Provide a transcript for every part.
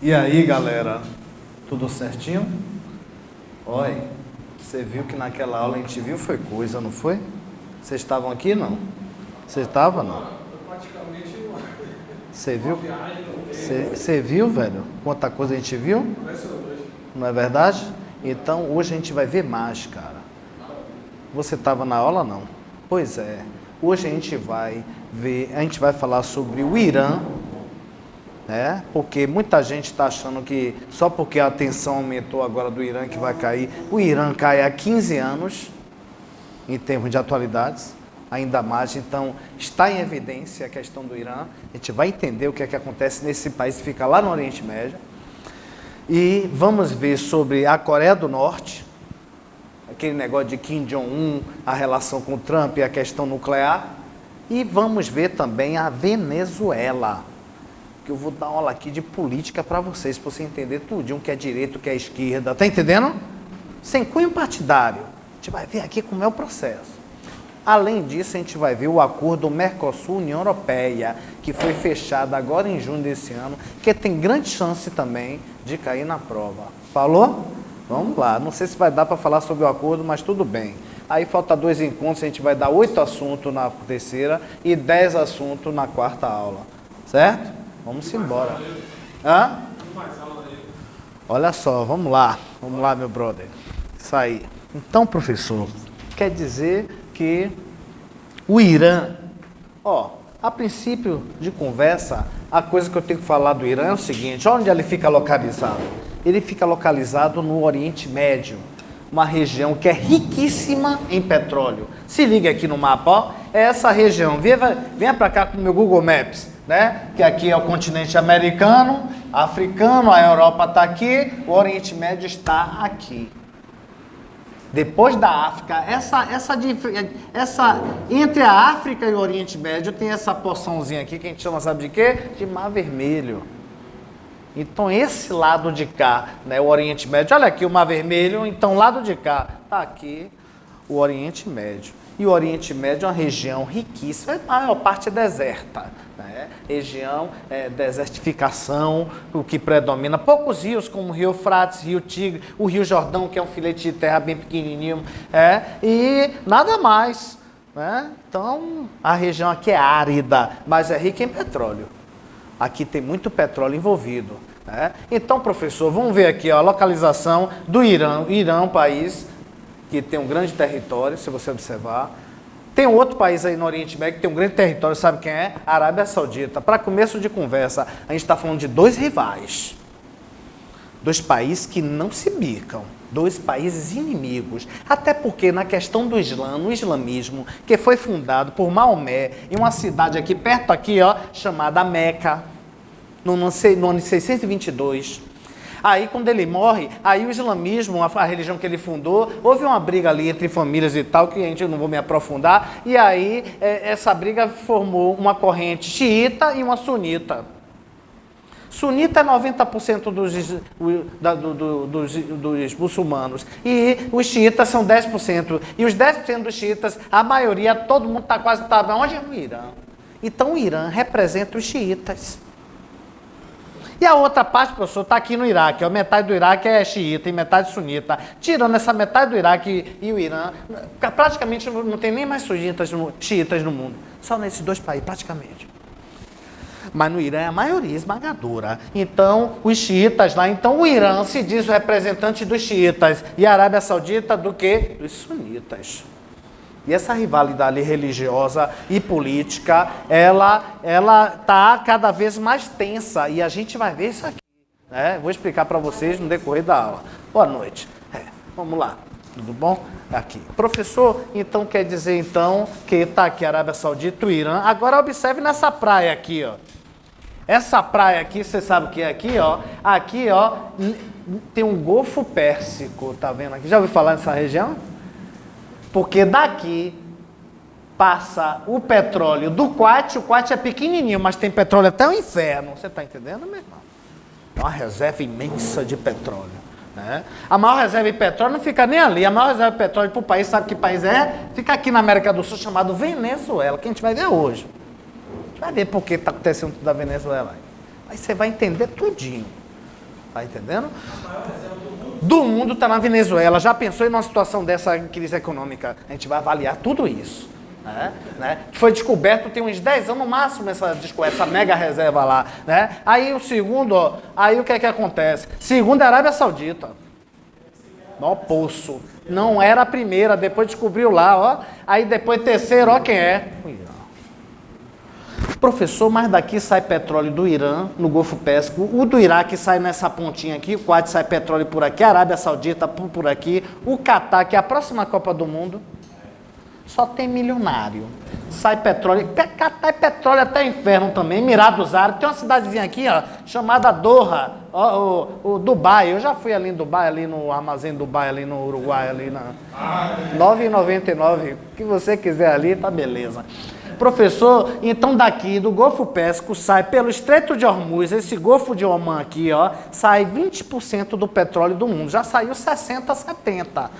E aí, galera, tudo certinho? Oi, você viu que naquela aula a gente viu foi coisa, não foi? Vocês estavam aqui, não? Você estava, não? Você viu? Você viu, velho? Quanta coisa a gente viu? Não é verdade? Então, hoje a gente vai ver mais, cara. Você estava na aula, não? Pois é. Hoje a gente vai falar sobre o Irã, né? Porque muita gente está achando que só porque a tensão aumentou agora do Irã que vai cair. O Irã cai há 15 anos, em termos de atualidades, ainda mais. Então, está em evidência a questão do Irã. A gente vai entender o que é que acontece nesse país que fica lá no Oriente Médio. E vamos ver sobre a Coreia do Norte, aquele negócio de Kim Jong-un, a relação com o Trump e a questão nuclear. E vamos ver também a Venezuela, que eu vou dar uma aula aqui de política para vocês, para você entender tudinho, o que é direita, o que é esquerda, tá entendendo? Sem cunho partidário. A gente vai ver aqui como é o processo. Além disso, a gente vai ver o acordo Mercosul-União Europeia, que foi fechado agora em junho desse ano, que tem grande chance também de cair na prova. Falou? Vamos lá. Não sei se vai dar para falar sobre o acordo, mas tudo bem. Aí falta 2 encontros, a gente vai dar 8 assuntos na terceira e 10 assuntos na quarta aula. Certo? Vamos embora. Hã? Olha só, vamos lá. Vamos lá, meu brother. Isso aí. Então, professor, quer dizer que o Irã, a princípio de conversa, a coisa que eu tenho que falar do Irã é o seguinte: onde ele fica localizado? Ele fica localizado no Oriente Médio, uma região que é riquíssima em petróleo. Se liga aqui no mapa, ó, é essa região. Venha para cá com o meu Google Maps, né? Que aqui é o continente americano, africano, a Europa está aqui, o Oriente Médio está aqui. Depois da África, entre a África e o Oriente Médio tem essa porçãozinha aqui que a gente chama, sabe de quê? De Mar Vermelho. Então esse lado de cá, né, o Oriente Médio, olha aqui o Mar Vermelho, então lado de cá, tá aqui o Oriente Médio. E o Oriente Médio é uma região riquíssima, a maior parte é deserta, né? Região, desertificação, o que predomina. Poucos rios, como o Rio Eufrates, Rio Tigre, o Rio Jordão, que é um filete de terra bem pequenininho, e nada mais, né? Então, a região aqui é árida, mas é rica em petróleo. Aqui tem muito petróleo envolvido, né? Então, professor, vamos ver aqui a localização do Irã. O Irã é um país que tem um grande território, se você observar. Tem um outro país aí no Oriente Médio que tem um grande território, sabe quem é? A Arábia Saudita. Para começo de conversa, a gente está falando de 2 rivais. 2 países que não se bicam. 2 países inimigos. Até porque na questão do Islã, no islamismo, que foi fundado por Maomé, em uma cidade aqui, perto aqui, ó, chamada Meca, no ano 622. Aí, quando ele morre, aí o islamismo, a religião que ele fundou, houve uma briga ali entre famílias e tal, que a gente não vou me aprofundar, e aí essa briga formou uma corrente xiita e uma sunita. Sunita é 90% dos muçulmanos, e os xiitas são 10%. E os 10% dos xiitas, a maioria, todo mundo quase está onde? No Irã. Então o Irã representa os xiitas. E a outra parte, professor, está aqui no Iraque. Ó, metade do Iraque é xiita e metade sunita. Tirando essa metade do Iraque e o Irã, praticamente não tem nem mais xiitas no mundo. Só nesses 2 países, praticamente. Mas no Irã é a maioria esmagadora. Então, os xiitas lá, então o Irã se diz o representante dos xiitas. E a Arábia Saudita do quê? Dos sunitas. E essa rivalidade religiosa e política, ela está cada vez mais tensa. E a gente vai ver isso aqui, né? Vou explicar para vocês no decorrer da aula. Boa noite. Vamos lá. Tudo bom? Aqui. Professor, então quer dizer então que está aqui a Arábia Saudita, o Irã. Agora observe nessa praia aqui, ó. Essa praia aqui, você sabe o que é aqui, ó? Aqui, ó, tem um Golfo Pérsico, tá vendo aqui? Já ouviu falar nessa região? Porque daqui passa o petróleo do Kuwait. O Kuwait é pequenininho, mas tem petróleo até o inferno. Você está entendendo, meu irmão? É uma reserva imensa de petróleo, né? A maior reserva de petróleo não fica nem ali. A maior reserva de petróleo para o país, sabe que país é? Fica aqui na América do Sul, chamado Venezuela, que a gente vai ver hoje. A gente vai ver por que está acontecendo tudo da Venezuela. Aí você vai entender tudinho. Tá entendendo? Do mundo está na Venezuela. Já pensou em uma situação dessa crise econômica? A gente vai avaliar tudo isso. Né? Foi descoberto tem uns 10 anos no máximo essa mega reserva lá. Né? Aí o segundo, ó, aí o que é que acontece? Segundo é a Arábia Saudita. Ó, poço. Não era a primeira, depois descobriu lá, ó. Aí depois terceiro, ó quem é? O Irã. Professor, mas daqui sai petróleo do Irã, no Golfo Pérsico, o do Iraque sai nessa pontinha aqui, o Kuwait sai petróleo por aqui, a Arábia Saudita por aqui, o Catar, que é a próxima Copa do Mundo, só tem milionário. Sai petróleo, Catar é petróleo até o inferno também, Emirados Árabes, tem uma cidadezinha aqui, ó, chamada Doha, ó, o Dubai, eu já fui ali em Dubai, ali no Armazém Dubai, ali no Uruguai, ali na R$ 9,99, o que você quiser ali, tá beleza. Professor, então daqui do Golfo Pérsico sai pelo Estreito de Hormuz, esse Golfo de Omã aqui, ó, sai 20% do petróleo do mundo. Já saiu 60, 70.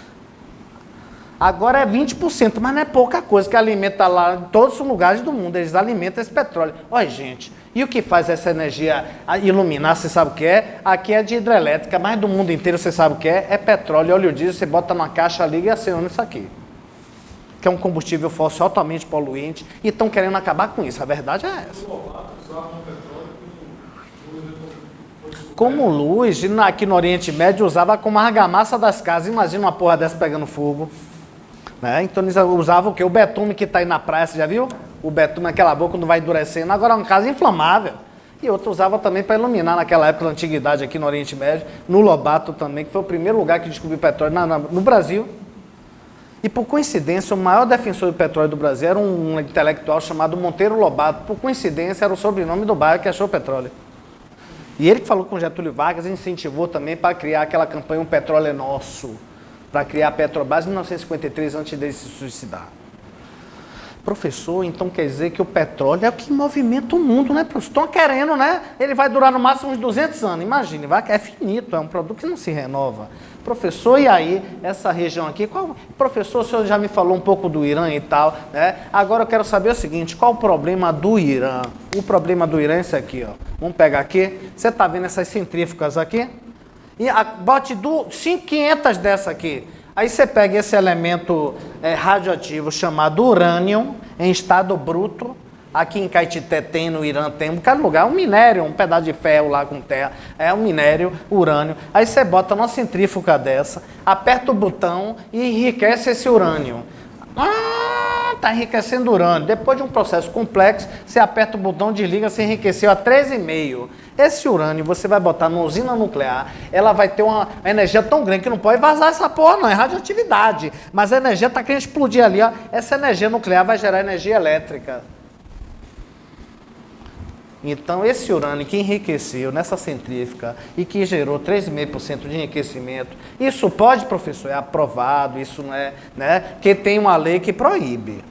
Agora é 20%, mas não é pouca coisa que alimenta lá em todos os lugares do mundo. Eles alimentam esse petróleo. Olha, gente, e o que faz essa energia iluminar, você sabe o que é? Aqui é de hidrelétrica, mas do mundo inteiro você sabe o que é? É petróleo, óleo diesel, você bota numa caixa, liga e aciona isso aqui. Que é um combustível fóssil altamente poluente, e estão querendo acabar com isso. A verdade é essa. Como luz, aqui no Oriente Médio, usava como argamassa das casas. Imagina uma porra dessa pegando fogo. Né? Então eles usavam o quê? O betume que está aí na praia, você já viu? O betume, aquela boca, quando vai endurecendo. Agora é uma casa inflamável. E outro usava também para iluminar naquela época da antiguidade aqui no Oriente Médio. No Lobato também, que foi o primeiro lugar que descobriu petróleo no Brasil. E por coincidência, o maior defensor do petróleo do Brasil era um intelectual chamado Monteiro Lobato. Por coincidência, era o sobrenome do bairro que achou petróleo. E ele que falou com Getúlio Vargas incentivou também para criar aquela campanha Um Petróleo é Nosso, para criar a Petrobras em 1953, antes dele se suicidar. Professor, então quer dizer que o petróleo é o que movimenta o mundo, né, professor? Estão querendo, né? Ele vai durar no máximo uns 200 anos, imagine, é finito, é um produto que não se renova. Professor, e aí, essa região aqui, professor, o senhor já me falou um pouco do Irã e tal, né? Agora eu quero saber o seguinte, qual o problema do Irã? O problema do Irã é esse aqui, ó. Vamos pegar aqui, você está vendo essas centrífugas aqui? E bote 500 dessa aqui. Aí você pega esse elemento radioativo chamado urânio, em estado bruto. Aqui em Caetité tem, no Irã tem, um bocado de lugar, um minério, um pedaço de ferro lá com terra, é um minério, urânio. Aí você bota numa centrífuga dessa, aperta o botão e enriquece esse urânio. Está enriquecendo urânio. Depois de um processo complexo, você aperta o botão, desliga, você enriqueceu a 13,5. Esse urânio você vai botar numa usina nuclear, ela vai ter uma energia tão grande que não pode vazar essa porra, não, é radioatividade. Mas a energia está querendo explodir ali, ó. Essa energia nuclear vai gerar energia elétrica. Então, esse urânio que enriqueceu nessa centrífuga e que gerou 3,5% de enriquecimento, isso pode, professor? É aprovado, isso não é, né? Porque tem uma lei que proíbe.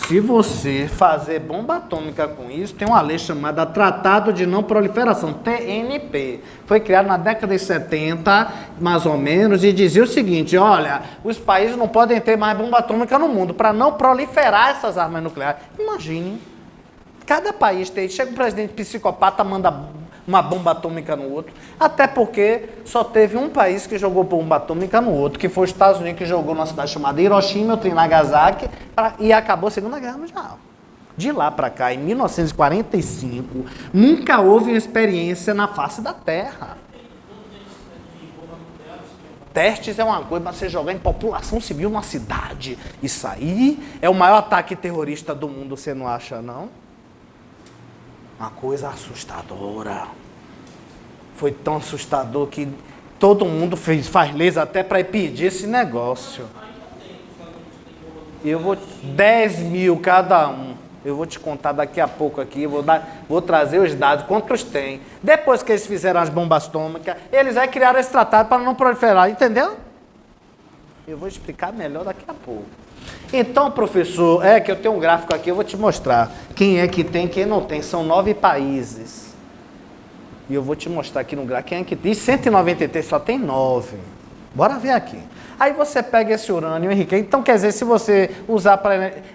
Se você fazer bomba atômica com isso, tem uma lei chamada Tratado de Não Proliferação, TNP. Foi criado na década de 70, mais ou menos, e dizia o seguinte, olha, os países não podem ter mais bomba atômica no mundo, para não proliferar essas armas nucleares. Imagine. Cada país tem, chega um presidente psicopata, manda uma bomba atômica no outro, até porque só teve um país que jogou bomba atômica no outro, que foi os Estados Unidos, que jogou numa cidade chamada Hiroshima, outra em Nagasaki, e acabou a Segunda Guerra Mundial. De lá para cá, em 1945, nunca houve uma experiência na face da Terra. Testes é uma coisa, mas você jogar em população civil numa cidade, isso aí é o maior ataque terrorista do mundo, você não acha, não? Uma coisa assustadora. Foi tão assustador que todo mundo faz leis até para impedir esse negócio. Eu vou 10 mil cada um. Eu vou te contar daqui a pouco aqui, vou trazer os dados, quantos tem. Depois que eles fizeram as bombas atômicas, eles aí criaram esse tratado para não proliferar, entendeu? Eu vou explicar melhor daqui a pouco. Então, professor, que eu tenho um gráfico aqui, eu vou te mostrar quem é que tem, quem não tem. São 9 países. E eu vou te mostrar aqui no gráfico quem é que tem. 193 só tem 9. Bora ver aqui. Aí você pega esse urânio enriquecido. Então, quer dizer, se você usar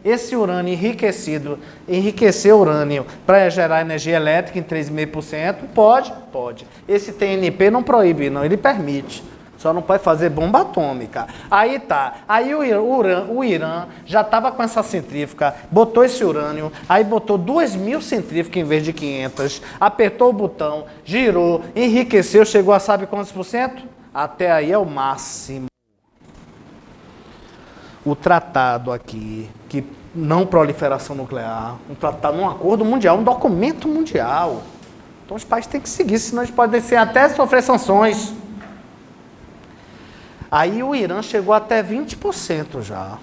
esse urânio enriquecido, enriquecer urânio para gerar energia elétrica em 3,5%, pode? Pode. Esse TNP não proíbe, não, ele permite. Só não pode fazer bomba atômica. Aí tá. Aí o Irã já estava com essa centrífuga, botou esse urânio, aí botou 2.000 centrífugas em vez de 500, apertou o botão, girou, enriqueceu, chegou a sabe quantos por cento? Até aí é o máximo. O tratado aqui, que não proliferação nuclear, um tratado, um acordo mundial, um documento mundial. Então os países têm que seguir, senão eles podem até sofrer sanções. Aí o Irã chegou até 20% já.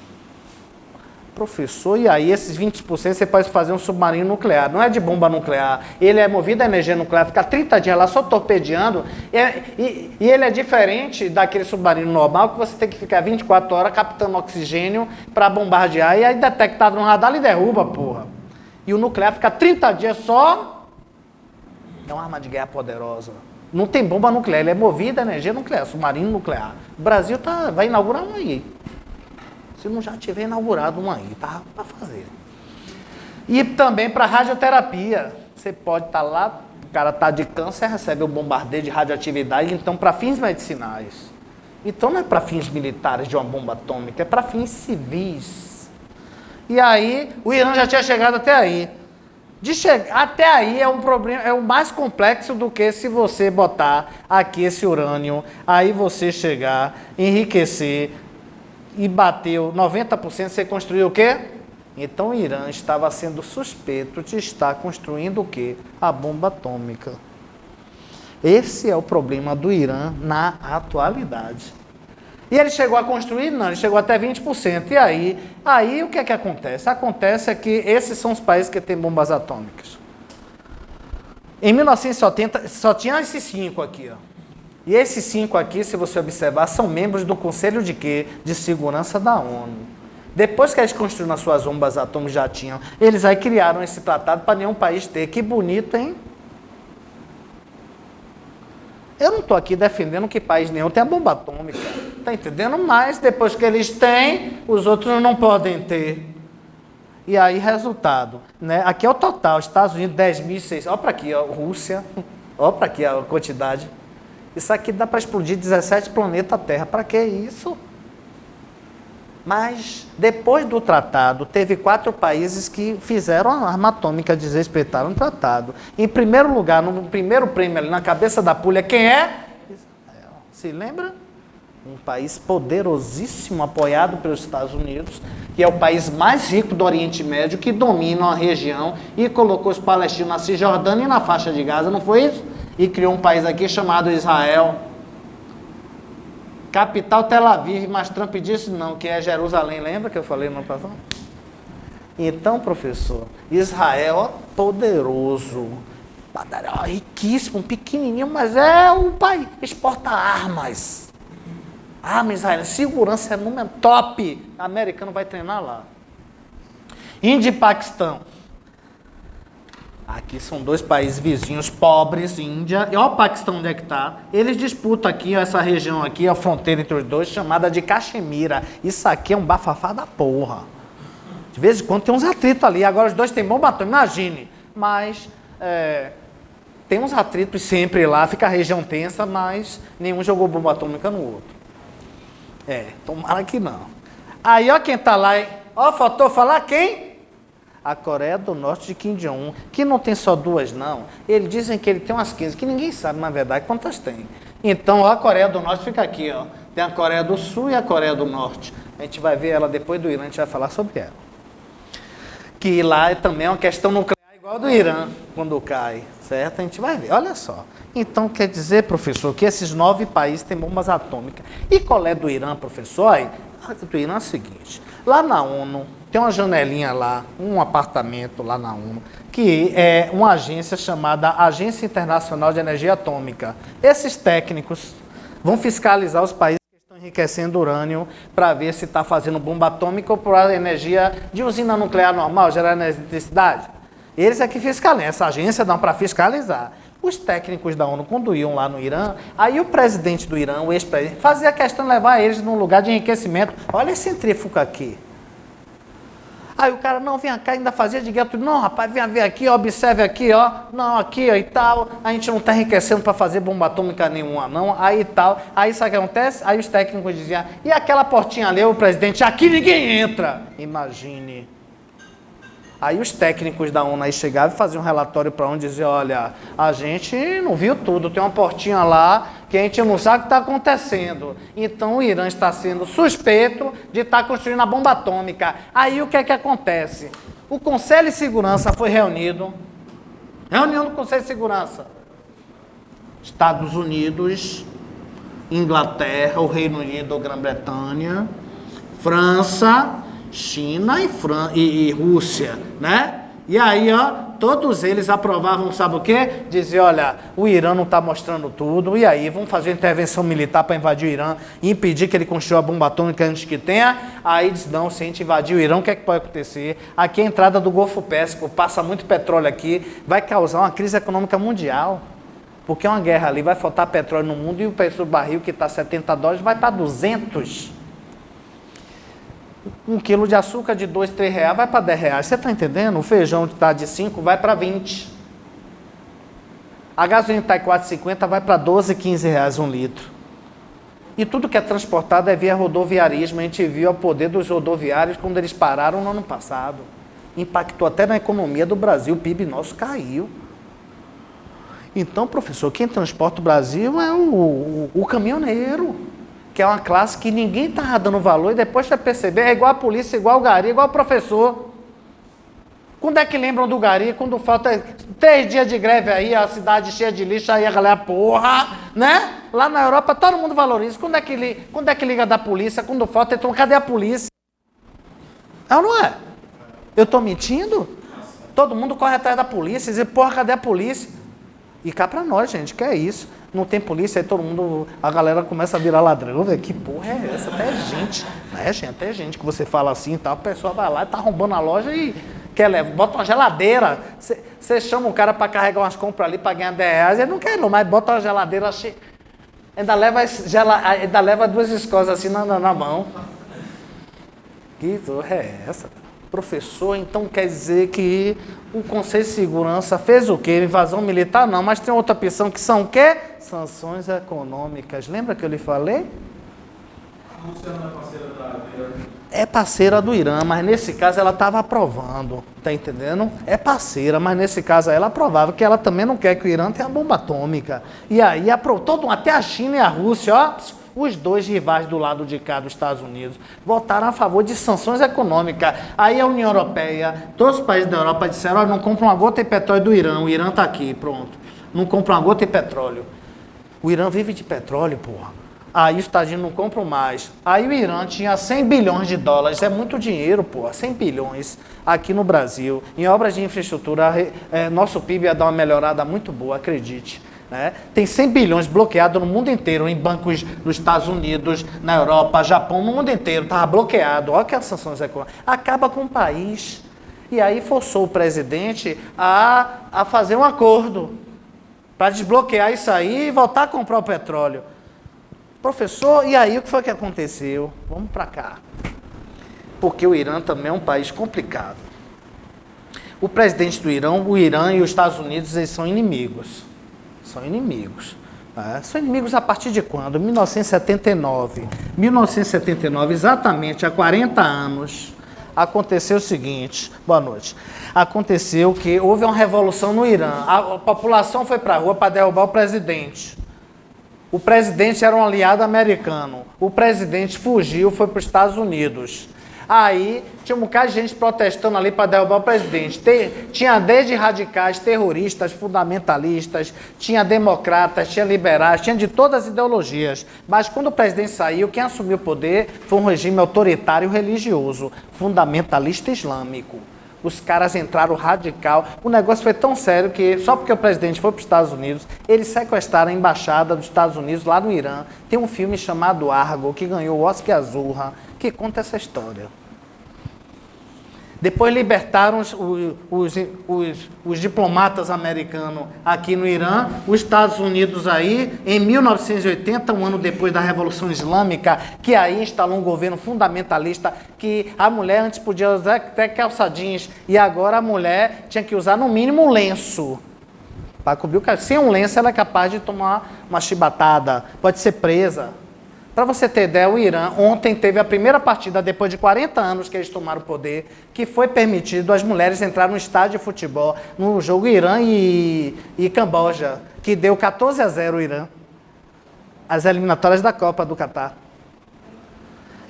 Professor, e aí esses 20% você pode fazer um submarino nuclear. Não é de bomba nuclear. Ele é movido a energia nuclear, fica 30 dias lá só torpedeando. E ele é diferente daquele submarino normal que você tem que ficar 24 horas captando oxigênio para bombardear. E aí detectado no radar ele derruba, porra. E o nuclear fica 30 dias só. É uma arma de guerra poderosa. Não tem bomba nuclear, ele é movido a energia nuclear, submarino nuclear. O Brasil vai inaugurar um aí. Se não já tiver inaugurado um aí, tá para fazer. E também para radioterapia. Você pode estar lá, o cara está de câncer, recebe um bombardeio de radioatividade, então para fins medicinais. Então não é para fins militares de uma bomba atômica, é para fins civis. E aí, o Irã já tinha chegado até aí. Até aí é um problema, é o mais complexo do que se você botar aqui esse urânio, aí você chegar, enriquecer e bateu 90%, você construiu o quê? Então o Irã estava sendo suspeito de estar construindo o quê? A bomba atômica. Esse é o problema do Irã na atualidade. E ele chegou a construir? Não, ele chegou até 20%. E aí o que é que acontece? Acontece é que esses são os países que têm bombas atômicas. Em 1970, só tinha esses 5 aqui, ó. E esses 5 aqui, se você observar, são membros do Conselho de quê? De Segurança da ONU. Depois que eles construíram as suas bombas atômicas, já tinham, eles aí criaram esse tratado para nenhum país ter. Que bonito, hein? Eu não estou aqui defendendo que país nenhum tenha bomba atômica, tá entendendo? Mas depois que eles têm, os outros não podem ter. E aí, resultado, né? Aqui é o total, Estados Unidos 10.600, olha para aqui, ó, Rússia, olha para aqui a quantidade. Isso aqui dá para explodir 17 planetas Terra, para que isso? Mas, depois do tratado, teve 4 países que fizeram a arma atômica, desrespeitaram o tratado. Em primeiro lugar, no primeiro prêmio ali, na cabeça da pulha, quem é? Israel. Se lembra? Um país poderosíssimo, apoiado pelos Estados Unidos, que é o país mais rico do Oriente Médio, que domina a região e colocou os palestinos na Cisjordânia e na faixa de Gaza, não foi isso? E criou um país aqui chamado Israel. Capital Tel Aviv, mas Trump disse não, que é Jerusalém. Lembra que eu falei no passado? Então, professor, Israel poderoso, riquíssimo, pequenininho, mas é um país, exporta armas. Armas israelense, segurança é número top. O americano vai treinar lá. Índia e Paquistão. Aqui são 2 países vizinhos pobres, Índia, e olha o Paquistão onde é que está. Eles disputam aqui, ó, essa região aqui, a fronteira entre os dois, chamada de Caxemira. Isso aqui é um bafafá da porra. De vez em quando tem uns atritos ali, agora os dois têm bomba atômica, imagine. Mas tem uns atritos sempre lá, fica a região tensa, mas nenhum jogou bomba atômica no outro. Tomara que não. Aí, ó quem tá lá, ó, faltou falar quem? A Coreia do Norte de Kim Jong-un, que não tem só 2, não. Eles dizem que ele tem umas 15, que ninguém sabe, na verdade, quantas tem. Então, ó, a Coreia do Norte fica aqui, ó. Tem a Coreia do Sul e a Coreia do Norte. A gente vai ver ela depois do Irã, a gente vai falar sobre ela. Que lá também é uma questão nuclear igual do Irã, quando cai, certo? A gente vai ver, olha só. Então, quer dizer, professor, que esses 9 países têm bombas atômicas. E qual é do Irã, professor? Do Irã é o seguinte, lá na ONU, tem uma janelinha lá, um apartamento lá na ONU, que é uma agência chamada Agência Internacional de Energia Atômica. Esses técnicos vão fiscalizar os países que estão enriquecendo urânio para ver se está fazendo bomba atômica ou por energia de usina nuclear normal, gerar eletricidade. Eles é que fiscalizam, essa agência dá para fiscalizar. Os técnicos da ONU, quando iam lá no Irã, aí o presidente do Irã, o ex-presidente, fazia questão de levar eles num lugar de enriquecimento. Olha esse centrífugo aqui. Aí o cara, não, vem cá, ainda fazia de guia, não, rapaz, vem ver aqui, observe aqui, ó, não, aqui, ó, e tal, a gente não está enriquecendo para fazer bomba atômica nenhuma, não, aí tal. Aí sabe o que acontece? Aí os técnicos diziam, e aquela portinha ali, o presidente, aqui ninguém entra. Imagine. Aí os técnicos da ONU aí chegavam e faziam um relatório para onde diziam, olha, a gente não viu tudo, tem uma portinha lá que a gente não sabe o que está acontecendo. Então o Irã está sendo suspeito de estar construindo a bomba atômica. Aí o que é que acontece? O Conselho de Segurança foi reunido, reunião do Conselho de Segurança. Estados Unidos, Inglaterra, o Reino Unido, Grã-Bretanha, França, China e Rússia, né? E aí, ó, todos eles aprovavam, sabe o quê? Diziam, olha, o Irã não está mostrando tudo, e aí, vamos fazer intervenção militar para invadir o Irã e impedir que ele construa a bomba atômica antes que tenha. Aí diz, não, se a gente invadir o Irã, o que é que pode acontecer? Aqui é a entrada do Golfo Pérsico, passa muito petróleo aqui, vai causar uma crise econômica mundial. Porque uma guerra ali vai faltar petróleo no mundo e o preço do barril que está $70 vai para 200. Um quilo de açúcar de 2, 3 reais vai para 10 reais. Você está entendendo? O feijão que está de 5 vai para 20. A gasolina que está em 4,50 vai para 12, 15 reais um litro. E tudo que é transportado é via rodoviarismo. A gente viu o poder dos rodoviários quando eles pararam no ano passado. Impactou até na economia do Brasil. O PIB nosso caiu. Então, professor, quem transporta o Brasil é o caminhoneiro, que é uma classe que ninguém está dando valor, e depois você perceber, é igual a polícia, igual o gari, igual o professor. Quando é que lembram do gari? Quando falta 3 dias de greve aí, a cidade cheia de lixo, aí a galera, porra, né? Lá na Europa todo mundo valoriza. Quando é que liga da polícia? Quando falta, então cadê a polícia? É ou não é? Eu estou mentindo? Todo mundo corre atrás da polícia, diz, porra, cadê a polícia? E cá pra nós, gente, que é isso? Não tem polícia, aí todo mundo, a galera começa a virar ladrão, velho. Que porra é essa? Até gente, né, gente? Até gente que você fala assim e tal, a pessoa vai lá e tá arrombando a loja e quer levar, bota uma geladeira. Você chama o cara pra carregar umas compras ali pra ganhar 10 reais, ele não quer não, mas bota uma geladeira cheia. Ainda leva 2 escovas assim na mão. Que porra é essa? Professor, então quer dizer que o Conselho de Segurança fez o quê? Invasão militar? Não, mas tem outra opção que são o quê? Sanções econômicas. Lembra que eu lhe falei? A Rússia não é parceira da Irã? É parceira do Irã, mas nesse caso ela estava aprovando, tá entendendo? É parceira, mas nesse caso ela aprovava que ela também não quer que o Irã tenha bomba atômica. E aí aprovou, até a China e a Rússia, ó, os dois rivais do lado de cá dos Estados Unidos votaram a favor de sanções econômicas. Aí a União Europeia, todos os países da Europa disseram, olha, não compra uma gota de petróleo do Irã, o Irã está aqui, pronto. Não compra uma gota de petróleo. O Irã vive de petróleo, porra. Aí os Estados Unidos não compram mais. Aí o Irã tinha 100 bilhões de dólares, é muito dinheiro, porra, 100 bilhões aqui no Brasil. Em obras de infraestrutura, nosso PIB ia dar uma melhorada muito boa, acredite. Né? Tem 100 bilhões bloqueados no mundo inteiro, em bancos nos Estados Unidos, na Europa, Japão, no mundo inteiro, estava bloqueado. Olha que as sanções econômicas. Acaba com o país. E aí forçou o presidente a fazer um acordo para desbloquear isso aí e voltar a comprar o petróleo. Professor, e aí o que foi que aconteceu? Vamos para cá. Porque o Irã também é um país complicado. O presidente do Irã, o Irã e os Estados Unidos, eles são inimigos. São inimigos. Né? São inimigos a partir de quando? 1979. 1979, exatamente há 40 anos, aconteceu o seguinte. Boa noite. Aconteceu que houve uma revolução no Irã. A população foi para a rua para derrubar o presidente. O presidente era um aliado americano. O presidente fugiu, foi para os Estados Unidos. Aí tinha um bocado de gente protestando ali para derrubar o presidente. Tinha desde radicais, terroristas, fundamentalistas, tinha democratas, tinha liberais, tinha de todas as ideologias. Mas quando o presidente saiu, quem assumiu o poder foi um regime autoritário religioso, fundamentalista islâmico. Os caras entraram radical. O negócio foi tão sério que, só porque o presidente foi para os Estados Unidos, eles sequestraram a embaixada dos Estados Unidos lá no Irã. Tem um filme chamado Argo, que ganhou o Oscar Azurra, que conta essa história. Depois libertaram os diplomatas americanos aqui no Irã, os Estados Unidos aí, em 1980, um ano depois da Revolução Islâmica, que aí instalou um governo fundamentalista, que a mulher antes podia usar até calçadinhos, e agora a mulher tinha que usar no mínimo um lenço. Para cobrir o cabelo. Sem um lenço ela é capaz de tomar uma chibatada, pode ser presa. Para você ter ideia, o Irã ontem teve a primeira partida, depois de 40 anos que eles tomaram o poder, que foi permitido as mulheres entrar no estádio de futebol, no jogo Irã e Camboja, que deu 14-0 o Irã, as eliminatórias da Copa do Catar.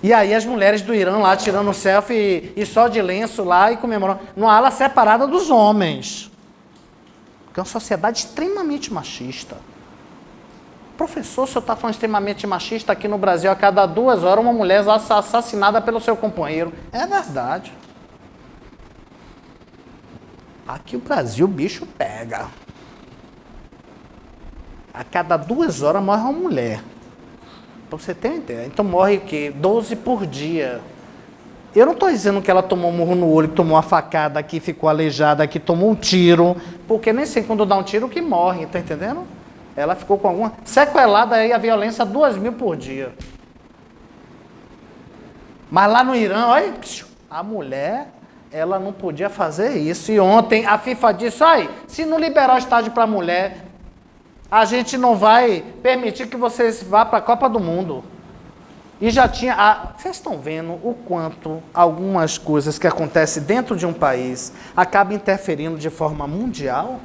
E aí as mulheres do Irã lá tirando selfie e só de lenço lá e comemorando, numa ala separada dos homens. Porque é uma sociedade extremamente machista. Professor, o senhor está falando extremamente machista aqui no Brasil, a cada 2 horas uma mulher é assassinada pelo seu companheiro. É verdade. Aqui o Brasil o bicho pega. A cada 2 horas morre uma mulher. Para você ter uma ideia. Então morre o quê? 12 por dia. Eu não estou dizendo que ela tomou um murro no olho, que tomou uma facada, que ficou aleijada, que tomou um tiro, porque nem sei quando dá um tiro que morre, tá entendendo? Ela ficou com alguma sequelada aí, a violência 2.000 por dia. Mas lá no Irã, olha, a mulher, ela não podia fazer isso. E ontem a FIFA disse, olha, se não liberar o estádio para a mulher, a gente não vai permitir que vocês vá para a Copa do Mundo. E já tinha... Vocês estão vendo o quanto algumas coisas que acontecem dentro de um país acabam interferindo de forma mundial?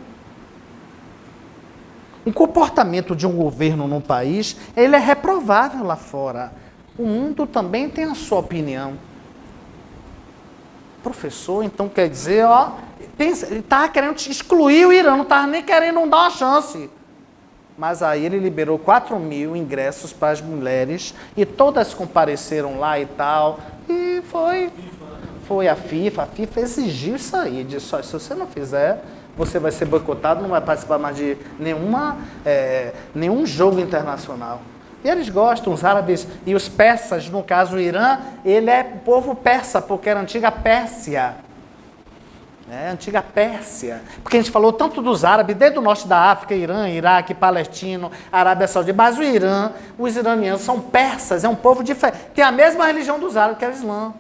O comportamento de um governo num país, ele é reprovável lá fora. O mundo também tem a sua opinião. Professor, então quer dizer, ó, ele estava querendo excluir o Irã, não estava nem querendo dar uma chance. Mas aí ele liberou 4.000 ingressos para as mulheres e todas compareceram lá e tal. E foi a FIFA exigiu isso aí, disse, ó, se você não fizer... você vai ser boicotado, não vai participar mais de nenhum jogo internacional. E eles gostam, os árabes e os persas, no caso o Irã, ele é povo persa, porque era a antiga Pérsia. Antiga Pérsia. Porque a gente falou tanto dos árabes, desde o norte da África, Irã, Iraque, Palestino, Arábia Saudita, mas o Irã, os iranianos são persas, é um povo diferente. Tem a mesma religião dos árabes, que é o Islã.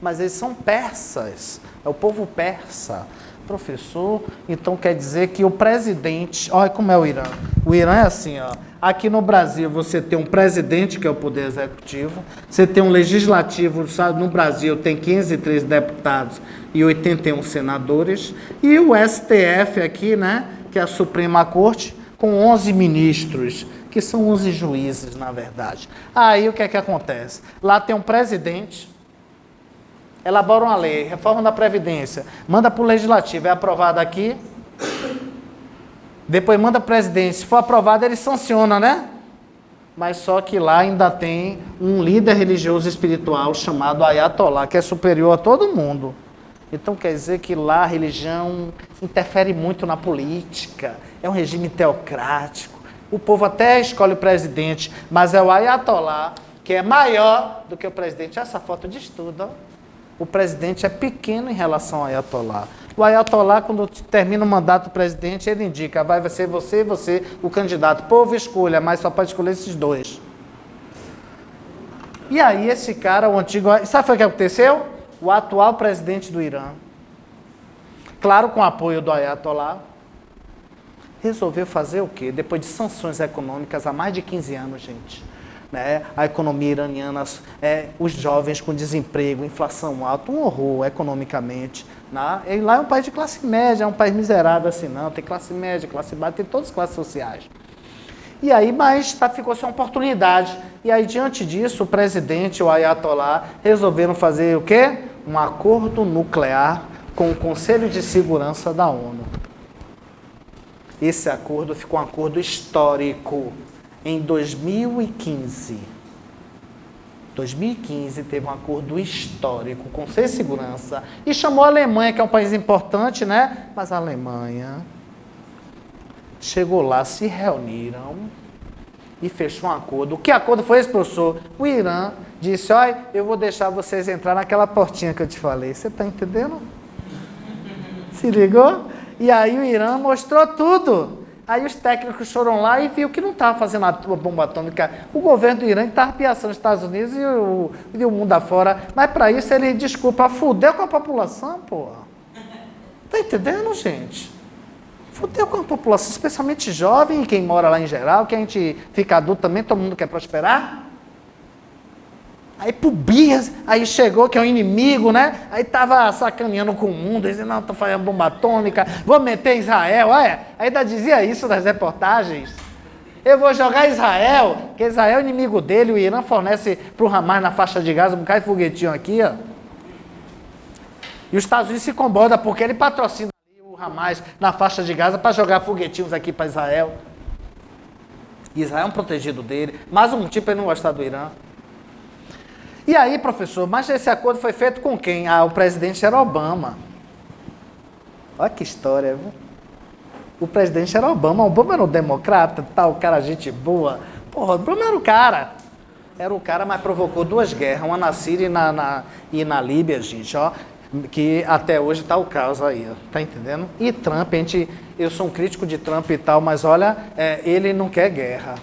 Mas eles são persas, é o povo persa. Professor, então quer dizer que o presidente... Olha como é o Irã. O Irã é assim, ó. Aqui no Brasil você tem um presidente, que é o poder executivo, você tem um legislativo, sabe, no Brasil tem 503 deputados e 81 senadores, e o STF aqui, né, que é a Suprema Corte, com 11 ministros, que são 11 juízes, na verdade. Aí o que é que acontece? Lá tem um presidente... elabora uma lei, reforma da Previdência, manda para o Legislativo, é aprovado aqui, depois manda para o presidente, se for aprovado ele sanciona, né? Mas só que lá ainda tem um líder religioso espiritual chamado Ayatollah, que é superior a todo mundo. Então quer dizer que lá a religião interfere muito na política, é um regime teocrático, o povo até escolhe o presidente, mas é o Ayatollah, que é maior do que o presidente. Essa foto diz tudo, ó. O presidente é pequeno em relação ao Ayatollah. O Ayatollah, quando termina o mandato do presidente, ele indica, vai ser você, o candidato. O povo escolha, mas só pode escolher esses dois. E aí esse cara, o antigo... Sabe o que aconteceu? O atual presidente do Irã, claro, com o apoio do Ayatollah, resolveu fazer o quê? Depois de sanções econômicas há mais de 15 anos, gente... a economia iraniana, os jovens com desemprego, inflação alta, um horror economicamente. E lá é um país de classe média, é um país miserável assim, não. Tem classe média, classe baixa, tem todas as classes sociais. E aí, mas ficou sem oportunidade. E aí, diante disso, o presidente, o Ayatollah, resolveram fazer o quê? Um acordo nuclear com o Conselho de Segurança da ONU. Esse acordo ficou um acordo histórico. Em 2015, teve um acordo histórico com o Conselho de Segurança e chamou a Alemanha, que é um país importante, né? Mas a Alemanha chegou lá, se reuniram e fechou um acordo. Que acordo foi esse, professor? O Irã disse, olha, eu vou deixar vocês entrar naquela portinha que eu te falei. Você está entendendo? Se ligou? E aí o Irã mostrou tudo. Aí os técnicos foram lá e viu que não estava fazendo a bomba atômica. O governo do Irã estava ameaçando os Estados Unidos e o mundo afora. Mas para isso ele, desculpa, fudeu com a população, porra. Tá entendendo, gente? Fudeu com a população, especialmente jovem, quem mora lá em geral, que a gente fica adulto também, todo mundo quer prosperar. Aí Pubias, aí chegou que é um inimigo, né? Aí estava sacaneando com o mundo, dizendo, não, estou fazendo bomba atômica, vou meter Israel, olha. Ainda dizia isso nas reportagens. Eu vou jogar Israel, que Israel é o inimigo dele, o Irã fornece para o Hamas na faixa de Gaza um bocado de foguetinho aqui, ó. E os Estados Unidos se incomodam porque ele patrocina o Hamas na faixa de Gaza para jogar foguetinhos aqui para Israel. Israel é um protegido dele, mais um motivo para ele não gostar do Irã. E aí, professor, mas esse acordo foi feito com quem? Ah, o presidente era Obama. Olha que história, viu? O presidente era Obama. Obama era um democrata, tal, cara, gente boa. Porra, Obama era o cara. Era o cara, mas provocou 2 guerras, uma na Síria e na Líbia, gente, ó. Que até hoje está o caos aí, ó. Tá entendendo? E Trump, eu sou um crítico de Trump e tal, mas olha, ele não quer guerra.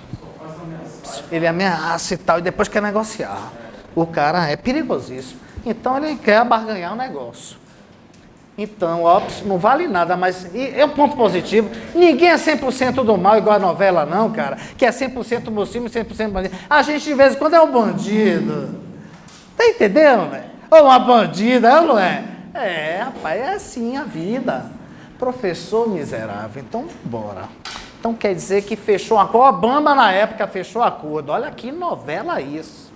Ele ameaça e tal, e depois quer negociar. O cara é perigosíssimo. Então ele quer barganhar o negócio. Então, ó, não vale nada, mas é um ponto positivo. Ninguém é 100% do mal igual a novela, não, cara. Que é 100% mocinho e 100% bandido. A gente, de vez em quando, é um bandido. Tá entendendo, velho? Ou uma bandida, não é? É, rapaz, é assim a vida. Professor miserável. Então, bora. Então, quer dizer que fechou acordo. Obama, na época, fechou acordo. Olha que novela isso.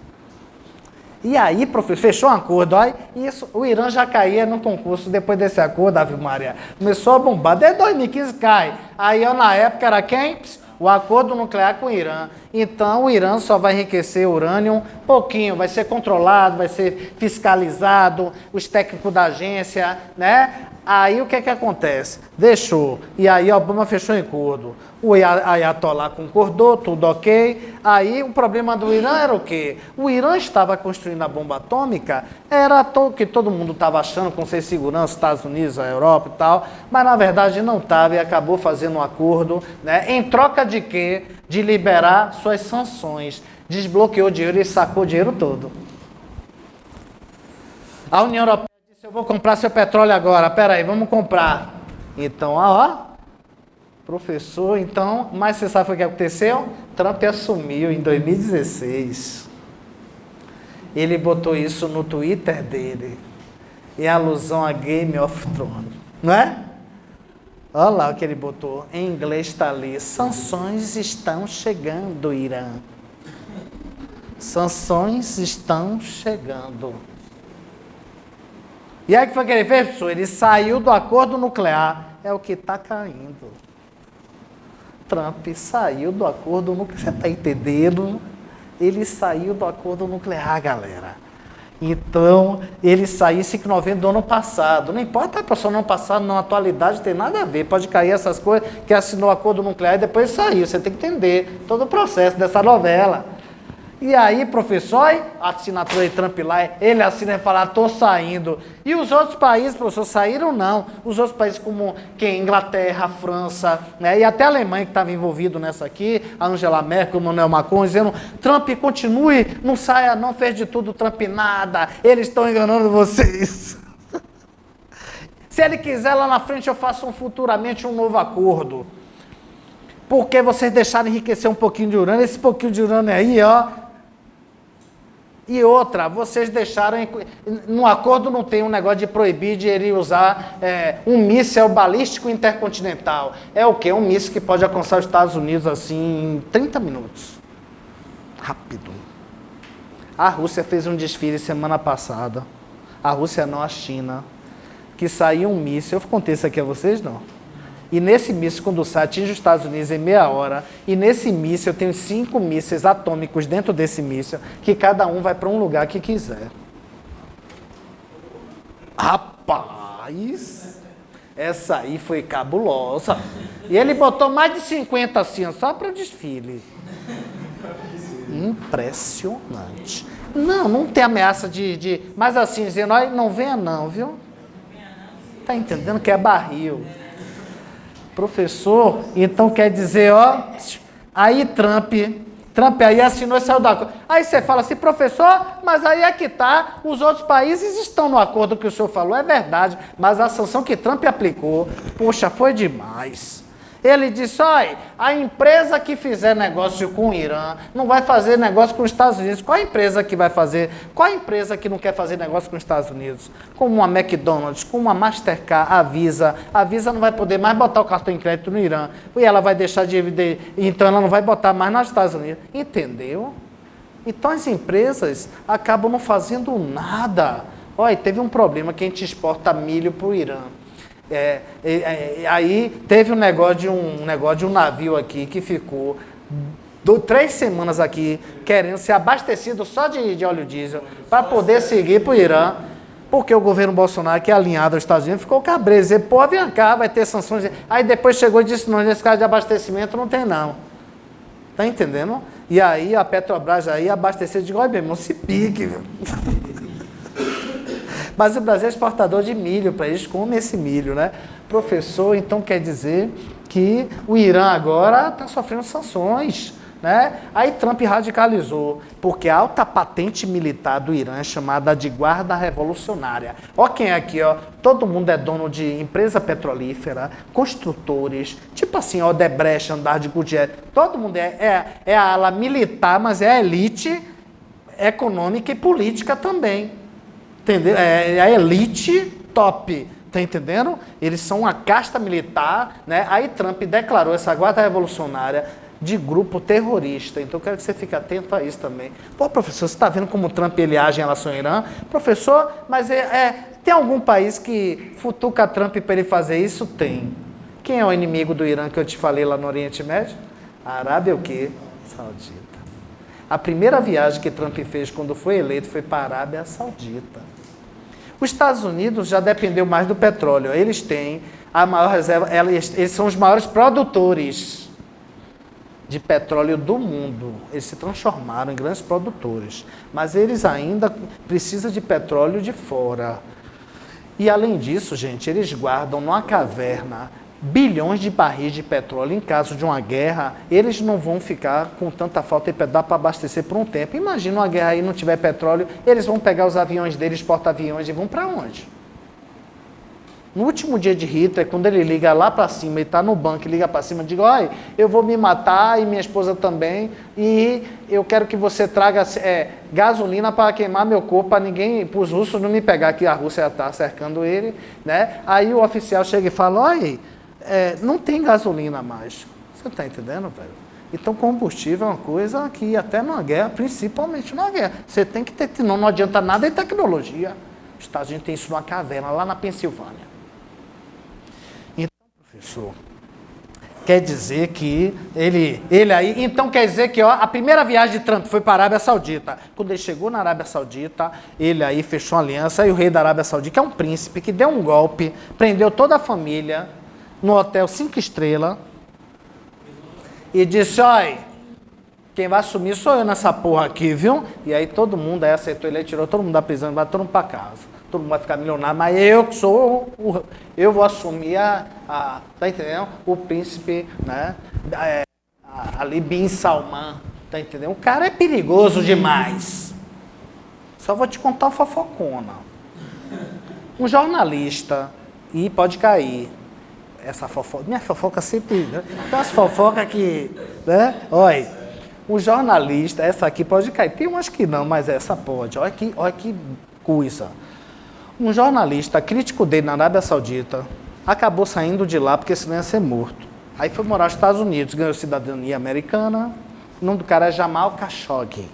E aí, professor, fechou um acordo, ó, isso, o Irã já caía no concurso depois desse acordo, Ave Maria. Começou a bombar, desde 2015 cai. Aí, ó, na época, era quem? O acordo nuclear com o Irã. Então, o Irã só vai enriquecer urânio pouquinho, vai ser controlado, vai ser fiscalizado, os técnicos da agência, né? Aí, o que que acontece? Deixou. E aí, Obama fechou em acordo. O Ayatollah concordou, tudo ok. Aí, o problema do Irã era o quê? O Irã estava construindo a bomba atômica, era que todo mundo estava achando, com ser segurança, Estados Unidos, a Europa e tal, mas, na verdade, não estava e acabou fazendo um acordo, né? Em troca de quê? De liberar suas sanções. Desbloqueou dinheiro e sacou o dinheiro todo. A União Europeia disse, eu vou comprar seu petróleo agora, peraí, vamos comprar. Então, ó, professor, então, mas você sabe o que aconteceu? Trump assumiu em 2016. Ele botou isso no Twitter dele, em alusão a Game of Thrones, não é? Olha lá o que ele botou, em inglês está ali, sanções estão chegando, Irã. Sanções estão chegando. E aí o que foi que ele fez, professor? Ele saiu do acordo nuclear. É o que está caindo. Trump saiu do acordo nuclear. Você está entendendo? Ele saiu do acordo nuclear, galera. Então, ele saiu em 5 de novembro do ano passado. Não importa, professor, no ano passado, na atualidade, tem nada a ver. Pode cair essas coisas, que assinou o acordo nuclear e depois saiu. Você tem que entender todo o processo dessa novela. E aí, professor, a assinatura de Trump lá, ele assina e fala, estou saindo. E os outros países, professor, saíram não. Os outros países como Inglaterra, a França, né, e até a Alemanha que estava envolvido nessa aqui, a Angela Merkel, o Emmanuel Macron, dizendo, Trump continue, não saia não, fez de tudo, Trump nada, eles estão enganando vocês. Se ele quiser lá na frente eu faço futuramente um novo acordo. Porque vocês deixaram enriquecer um pouquinho de urânio, esse pouquinho de urânio aí, ó. E outra, vocês deixaram, no acordo não tem um negócio de proibir de ele usar um míssil balístico intercontinental. É o quê? Um míssil que pode alcançar os Estados Unidos assim em 30 minutos. Rápido. A Rússia fez um desfile semana passada. A Rússia não, a China. Que saiu um míssil, eu contei isso aqui a vocês, não? E nesse míssil, quando sai, atinge os Estados Unidos em meia hora. E nesse míssil, eu tenho 5 mísseis atômicos dentro desse míssil, que cada um vai para um lugar que quiser. Rapaz, essa aí foi cabulosa. E ele botou mais de 50 assim, só para o desfile. Impressionante. Não tem ameaça mas assim, dizendo, olha, não venha não, viu? Tá entendendo que é barril. Professor, então quer dizer, ó, aí Trump aí assinou e saiu da acordo. Aí você fala assim, professor, mas aí é que tá, os outros países estão no acordo que o senhor falou, é verdade, mas a sanção que Trump aplicou, poxa, foi demais. Ele disse, olha, a empresa que fizer negócio com o Irã não vai fazer negócio com os Estados Unidos. Qual a empresa que vai fazer? Qual a empresa que não quer fazer negócio com os Estados Unidos? Como uma McDonald's, como uma Mastercard, a Visa não vai poder mais botar o cartão em crédito no Irã. E ela vai deixar então ela não vai botar mais nos Estados Unidos. Entendeu? Então as empresas acabam não fazendo nada. Olha, teve um problema que a gente exporta milho para o Irã. Aí teve um negócio de um navio aqui que ficou 3 semanas aqui querendo ser abastecido só de óleo diesel para poder seguir para o Irã, porque o governo Bolsonaro, que é alinhado aos Estados Unidos, ficou cabreiro, dizer, pô, vem cá, vai ter sanções. Aí depois chegou e disse, não, nesse caso de abastecimento não tem não. Tá entendendo? E aí a Petrobras aí abasteceu de olha, meu irmão, se pique, viu? Mas o Brasil é exportador de milho, para eles comem esse milho, né? Professor, então quer dizer que o Irã agora está sofrendo sanções, né? Aí Trump radicalizou, porque a alta patente militar do Irã é chamada de guarda revolucionária. Ó quem é aqui, ó, todo mundo é dono de empresa petrolífera, construtores, tipo assim, Odebrecht, Andar de Gutierrez, todo mundo é a ala militar, mas é a elite econômica e política também. Entendeu? É a elite top, tá entendendo? Eles são uma casta militar, né? Aí Trump declarou essa guarda revolucionária de grupo terrorista. Então eu quero que você fique atento a isso também. Pô, professor, você está vendo como o Trump ele age em relação ao Irã? Professor, mas tem algum país que futuca Trump para ele fazer isso? Tem. Quem é o inimigo do Irã que eu te falei lá no Oriente Médio? A Arábia o quê? Saudita. A primeira viagem que Trump fez quando foi eleito foi para a Arábia Saudita. Os Estados Unidos já dependeu mais do petróleo. Eles têm a maior reserva, eles são os maiores produtores de petróleo do mundo. Eles se transformaram em grandes produtores. Mas eles ainda precisam de petróleo de fora. E além disso, gente, eles guardam numa caverna bilhões de barris de petróleo. Em caso de uma guerra, eles não vão ficar com tanta falta de petróleo para abastecer por um tempo. Imagina uma guerra aí, não tiver petróleo, eles vão pegar os aviões deles, porta-aviões, e vão para onde? No último dia de Hitler, quando ele liga lá para cima, ele está no banco e liga para cima, diz, olha, eu vou me matar e minha esposa também, e eu quero que você traga gasolina para queimar meu corpo, para os russos não me pegar, que a Rússia está cercando ele, né? Aí o oficial chega e fala, olha, não tem gasolina mais. Você está entendendo, velho? Então, combustível é uma coisa que até numa guerra, principalmente numa guerra, você tem que ter, não adianta nada em tecnologia. Os Estados Unidos tem isso numa caverna, lá na Pensilvânia. Então, professor, quer dizer que ele aí, então quer dizer que ó, a primeira viagem de Trump foi para a Arábia Saudita. Quando ele chegou na Arábia Saudita, ele aí fechou uma aliança, e o rei da Arábia Saudita, que é um príncipe, que deu um golpe, prendeu toda a família, no hotel 5 estrelas, e disse, olha, quem vai assumir sou eu nessa porra aqui, viu? E aí todo mundo aí aceitou, ele tirou todo mundo da prisão, vai todo mundo para casa. Todo mundo vai ficar milionário, mas eu vou assumir tá entendendo? O príncipe, né? Ali Bin Salman, tá entendendo? O cara é perigoso demais. Só vou te contar uma fofocona. Um jornalista, e pode cair, essa fofoca, minha fofoca sempre, né? Tem umas fofocas que, né? Olha, um jornalista, essa aqui pode cair, tem umas que não, mas essa pode, olha que coisa. Um jornalista, crítico dele na Arábia Saudita, acabou saindo de lá porque senão ia ser morto. Aí foi morar nos Estados Unidos, ganhou cidadania americana, o nome do cara é Jamal Khashoggi.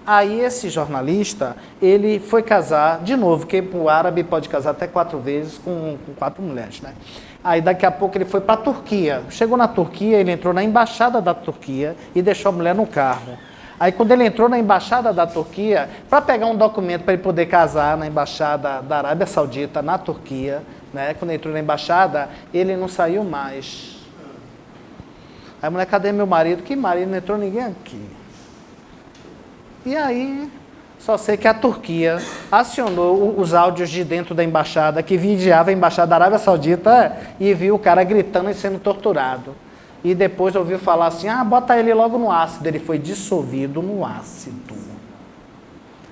Aí esse jornalista, ele foi casar de novo, porque o árabe pode casar até 4 vezes com 4 mulheres, né? Aí daqui a pouco ele foi para a Turquia. Chegou na Turquia, ele entrou na embaixada da Turquia e deixou a mulher no carro. Aí quando ele entrou na embaixada da Turquia, para pegar um documento para ele poder casar na embaixada da Arábia Saudita, na Turquia, né? Quando ele entrou na embaixada, ele não saiu mais. Aí a mulher, cadê meu marido? Que marido? Não entrou ninguém aqui. E aí, só sei que a Turquia acionou os áudios de dentro da embaixada, que vigiava a embaixada da Arábia Saudita, e viu o cara gritando e sendo torturado. E depois ouviu falar assim, bota ele logo no ácido. Ele foi dissolvido no ácido.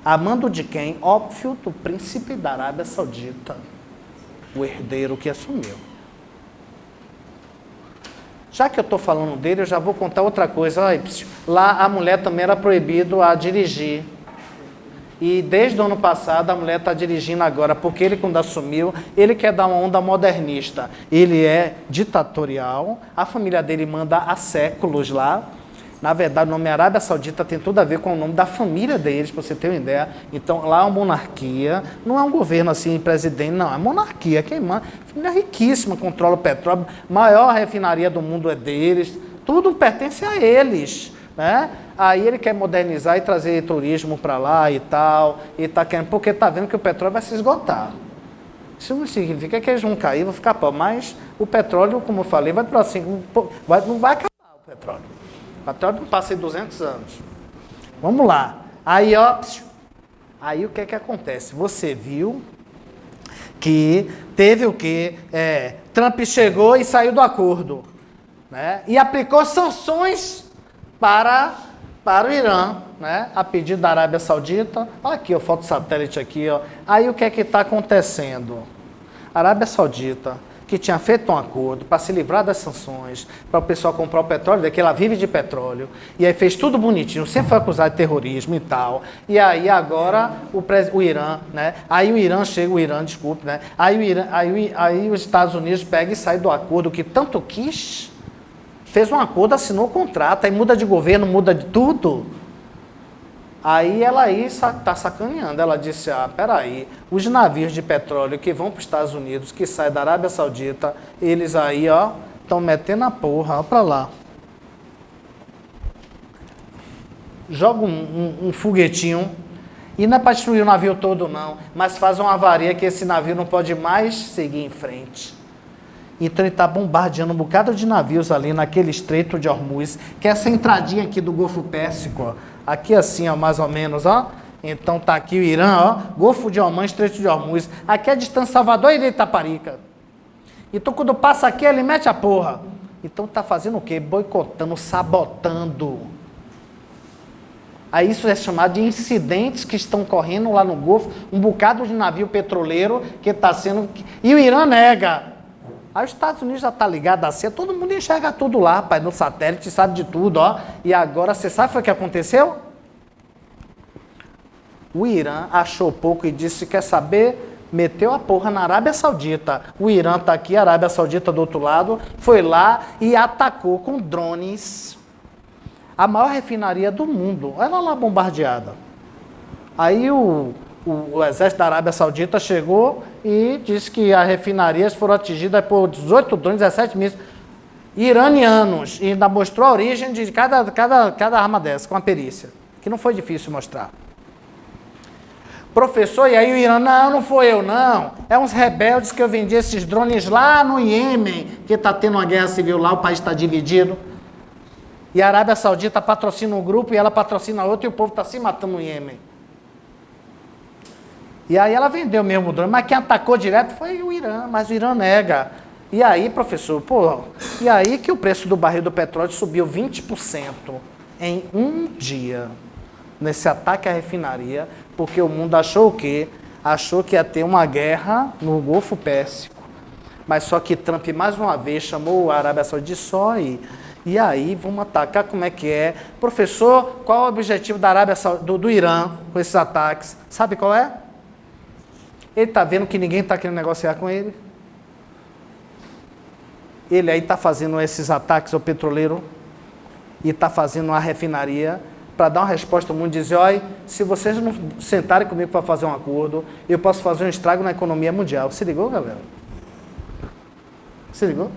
A mando de quem? Óbvio, do príncipe da Arábia Saudita, o herdeiro que assumiu. Já que eu estou falando dele, eu já vou contar outra coisa. Lá a mulher também era proibido a dirigir. E desde o ano passado a mulher está dirigindo agora, porque ele quando assumiu, ele quer dar uma onda modernista. Ele é ditatorial, a família dele manda há séculos lá. Na verdade, o nome Arábia Saudita tem tudo a ver com o nome da família deles, para você ter uma ideia. Então, lá é uma monarquia, não é um governo assim, presidente, não, é monarquia. Quem manda? Família riquíssima, controla o petróleo, maior refinaria do mundo é deles, tudo pertence a eles, né? Aí ele quer modernizar e trazer turismo para lá e tal, e tá querendo, porque está vendo que o petróleo vai se esgotar. Isso não significa que eles vão cair, vão ficar pobres, mas o petróleo, como eu falei, vai durar assim, não vai acabar o petróleo. O petróleo não passa de 200 anos. Vamos lá. Aí, aí o que é que acontece? Você viu que teve o quê? Trump chegou e saiu do acordo, né? E aplicou sanções para o Irã, né? A pedido da Arábia Saudita. Olha aqui, foto satélite aqui, ó. Aí o que é que está acontecendo? A Arábia Saudita, que tinha feito um acordo para se livrar das sanções, para o pessoal comprar o petróleo, daqui ela vive de petróleo, e aí fez tudo bonitinho, sempre foi acusado de terrorismo e tal, e aí agora o Irã, né? Aí o Irã chega, desculpe, né? Aí os Estados Unidos pega e sai do acordo que tanto quis, fez um acordo, assinou o contrato, aí muda de governo, muda de tudo. Aí ela está sacaneando, ela disse, peraí, os navios de petróleo que vão para os Estados Unidos, que saem da Arábia Saudita, eles aí, estão metendo a porra, para lá. Joga um foguetinho, e não é para destruir o navio todo não, mas faz uma avaria que esse navio não pode mais seguir em frente. Então ele está bombardeando um bocado de navios ali naquele Estreito de Hormuz, que é essa entradinha aqui do Golfo Pérsico, aqui assim, mais ou menos, Então tá aqui o Irã, Golfo de Omã, Estreito de Hormuz. Aqui é a distância Salvador e de Itaparica. Então quando passa aqui, ele mete a porra. Então tá fazendo o quê? Boicotando, sabotando. Aí isso é chamado de incidentes que estão correndo lá no Golfo, um bocado de navio petroleiro que está sendo... E o Irã nega. Aí os Estados Unidos já está ligado a ser, todo mundo enxerga tudo lá, rapaz, no satélite, sabe de tudo, E agora, você sabe o que aconteceu? O Irã achou pouco e disse, quer saber? Meteu a porra na Arábia Saudita. O Irã está aqui, a Arábia Saudita do outro lado, foi lá e atacou com drones a maior refinaria do mundo. Olha lá bombardeada. Aí o exército da Arábia Saudita chegou e disse que as refinarias foram atingidas por 18 drones, 17 mísseis iranianos. E ainda mostrou a origem de cada arma dessa, com a perícia. Que não foi difícil mostrar. Professor, e aí o Irã, não foi eu, não. É uns rebeldes que eu vendi esses drones lá no Iêmen, que está tendo uma guerra civil lá, o país está dividido. E a Arábia Saudita patrocina um grupo e ela patrocina outro e o povo está se matando no Iêmen. E aí ela vendeu mesmo o drone, mas quem atacou direto foi o Irã, mas o Irã nega. E aí, professor, e aí que o preço do barril do petróleo subiu 20% em um dia, nesse ataque à refinaria, porque o mundo achou o quê? Achou que ia ter uma guerra no Golfo Pérsico. Mas só que Trump, mais uma vez, chamou a Arábia Saudita de só e aí vamos atacar, como é que é? Professor, qual é o objetivo da Arábia Saudita, do Irã com esses ataques? Sabe qual é? Ele está vendo que ninguém está querendo negociar com ele. Ele aí está fazendo esses ataques ao petroleiro e está fazendo uma refinaria para dar uma resposta ao mundo e dizer, olha, se vocês não sentarem comigo para fazer um acordo, eu posso fazer um estrago na economia mundial. Se ligou, galera? Se ligou?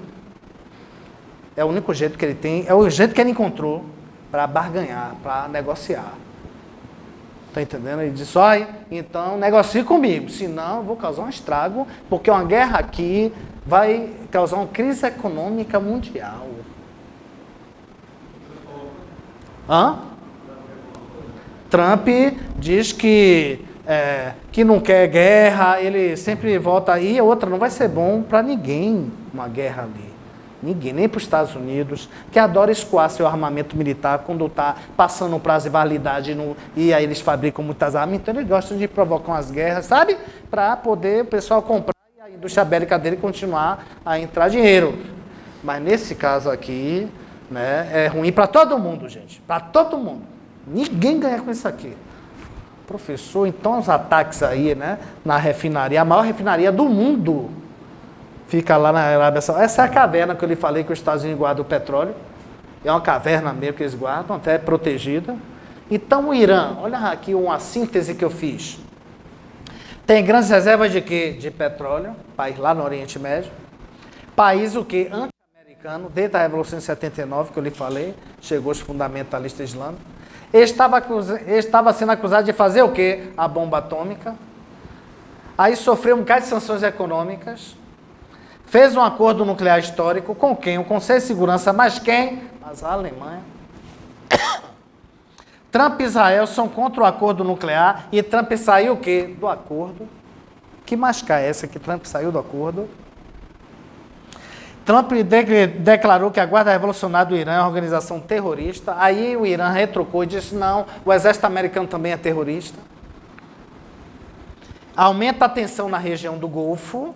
É o único jeito que ele tem, é o jeito que ele encontrou para barganhar, para negociar. Está entendendo? Ele disse, olha, então negocie comigo, senão eu vou causar um estrago, porque uma guerra aqui vai causar uma crise econômica mundial. Trump diz que não quer guerra, ele sempre volta aí. Outra, não vai ser bom para ninguém uma guerra ali. Ninguém, nem para os Estados Unidos, que adora escoar seu armamento militar quando está passando o prazo de validade e aí eles fabricam muitas armas. Então eles gostam de provocar umas guerras, sabe? Para poder o pessoal comprar e a indústria bélica dele continuar a entrar dinheiro. Mas nesse caso aqui, né, é ruim para todo mundo, gente. Para todo mundo. Ninguém ganha com isso aqui. Professor, então os ataques aí, né, na refinaria, a maior refinaria do mundo, fica lá na Arábia Saudita. Essa é a caverna que eu lhe falei que os Estados Unidos guardam o petróleo. É uma caverna mesmo que eles guardam, até protegida. Então o Irã, olha aqui uma síntese que eu fiz. Tem grandes reservas de quê? De petróleo, país lá no Oriente Médio. País o quê? Anti-americano, desde a Revolução de 79, que eu lhe falei, chegou os fundamentalistas islâmicos. Ele estava sendo acusado de fazer o quê? A bomba atômica. Aí sofreu um bocado de sanções econômicas. Fez um acordo nuclear histórico com quem? O Conselho de Segurança, mas quem? Mas a Alemanha. Trump e Israel são contra o acordo nuclear e Trump saiu o quê? Do acordo. Que masca é essa que Trump saiu do acordo? Trump declarou que a Guarda Revolucionária do Irã é uma organização terrorista. Aí o Irã retrucou e disse, não, o exército americano também é terrorista. Aumenta a tensão na região do Golfo.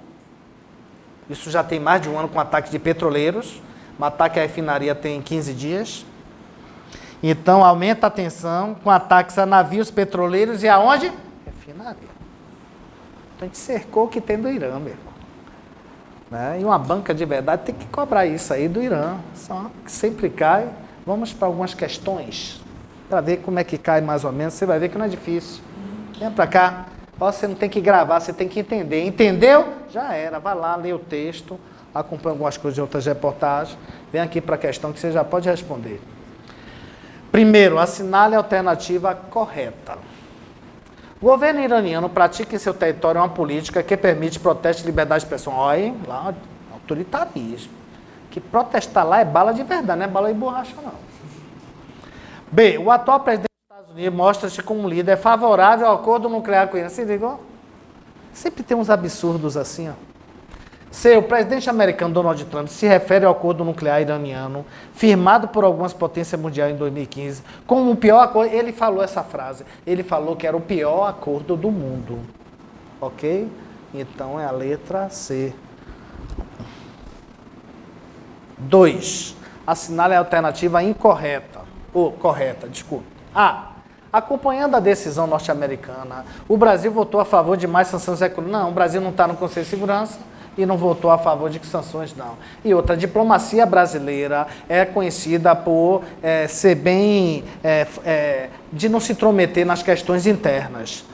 Isso já tem mais de um ano com ataque de petroleiros. Um ataque à refinaria tem 15 dias. Então, aumenta a tensão com ataques a navios petroleiros e aonde? Refinaria. Então, a gente cercou o que tem do Irã, meu irmão. Né? E uma banca de verdade tem que cobrar isso aí do Irã. Só que sempre cai. Vamos para algumas questões. Para ver como é que cai mais ou menos. Você vai ver que não é difícil. Vem para cá. Você não tem que gravar, você tem que entender. Entendeu? Já era. Vai lá, lê o texto, acompanha algumas coisas de outras reportagens. Vem aqui para a questão que você já pode responder. Primeiro, assinale a alternativa correta. O governo iraniano pratica em seu território uma política que permite protesto e liberdade de expressão. Olha, lá, autoritarismo. Que protestar lá é bala de verdade, não é bala de borracha, não. B, o atual presidente Unidos mostra-se como um líder favorável ao acordo nuclear com o Irã. Se ligou? Sempre tem uns absurdos assim, ó. C. O presidente americano Donald Trump se refere ao acordo nuclear iraniano, firmado por algumas potências mundiais em 2015, como o pior acordo. Ele falou essa frase. Ele falou que era o pior acordo do mundo. Ok? Então é a letra C. 2. Assinale a alternativa incorreta. Ou correta, desculpa. A. Acompanhando a decisão norte-americana, o Brasil votou a favor de mais sanções econômicas. Não, o Brasil não está no Conselho de Segurança e não votou a favor de sanções, não. E outra, a diplomacia brasileira é conhecida por ser bem... de não se intrometer nas questões internas.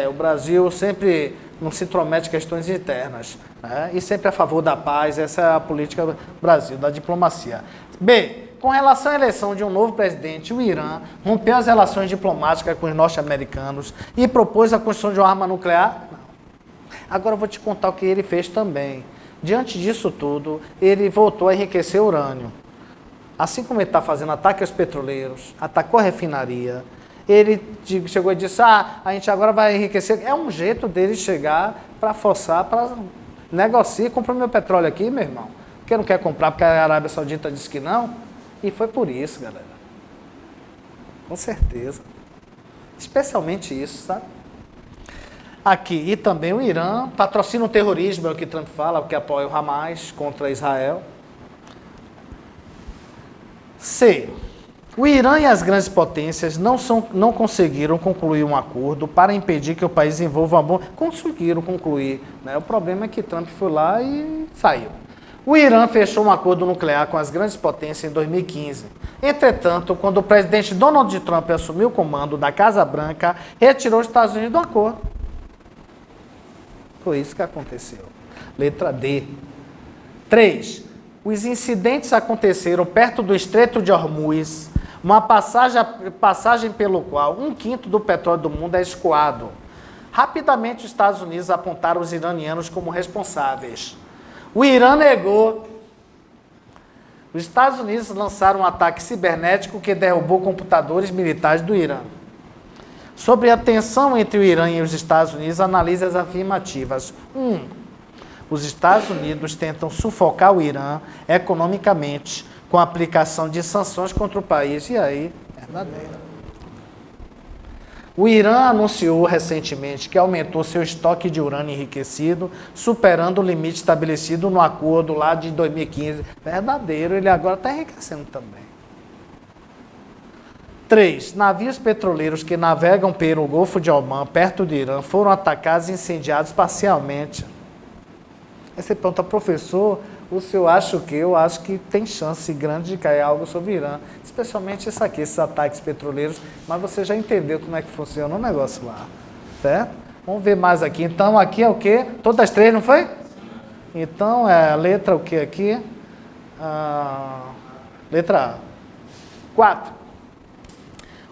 O Brasil sempre não se intromete em questões internas. Né? E sempre a favor da paz. Essa é a política do Brasil, da diplomacia. B. Com relação à eleição de um novo presidente, o Irã rompeu as relações diplomáticas com os norte-americanos e propôs a construção de uma arma nuclear? Não. Agora eu vou te contar o que ele fez também. Diante disso tudo, ele voltou a enriquecer o urânio. Assim como ele está fazendo ataque aos petroleiros, atacou a refinaria, ele chegou e disse, a gente agora vai enriquecer. É um jeito dele chegar para forçar, para negociar, comprar meu petróleo aqui, meu irmão. Porque não quer comprar, porque a Arábia Saudita disse que não. E foi por isso, galera. Com certeza. Especialmente isso, sabe? Aqui, e também o Irã patrocina o terrorismo, é o que Trump fala, porque apoia o Hamas contra Israel. C. O Irã e as grandes potências não conseguiram concluir um acordo para impedir que o país desenvolva uma bomba. Conseguiram concluir, né? O problema é que Trump foi lá e saiu. O Irã fechou um acordo nuclear com as grandes potências em 2015. Entretanto, quando o presidente Donald Trump assumiu o comando da Casa Branca, retirou os Estados Unidos do acordo. Foi isso que aconteceu. Letra D. 3. Os incidentes aconteceram perto do Estreito de Hormuz, uma passagem pelo qual 1/5 do petróleo do mundo é escoado. Rapidamente, os Estados Unidos apontaram os iranianos como responsáveis. O Irã negou. Os Estados Unidos lançaram um ataque cibernético que derrubou computadores militares do Irã. Sobre a tensão entre o Irã e os Estados Unidos, analise as afirmativas. 1. Os Estados Unidos tentam sufocar o Irã economicamente com a aplicação de sanções contra o país. E aí, verdadeira. O Irã anunciou recentemente que aumentou seu estoque de urânio enriquecido, superando o limite estabelecido no acordo lá de 2015. Verdadeiro, ele agora está enriquecendo também. 3. Navios petroleiros que navegam pelo Golfo de Omã, perto do Irã, foram atacados e incendiados parcialmente. Aí você pergunta, professor, o senhor acha o quê? Eu acho que tem chance grande de cair algo sobre o Irã, especialmente isso aqui, esses ataques petroleiros, mas você já entendeu como é que funciona o negócio lá, certo? Vamos ver mais aqui. Então, aqui é o quê? Todas as 3, não foi? Então, é a letra o quê aqui? Letra A. 4.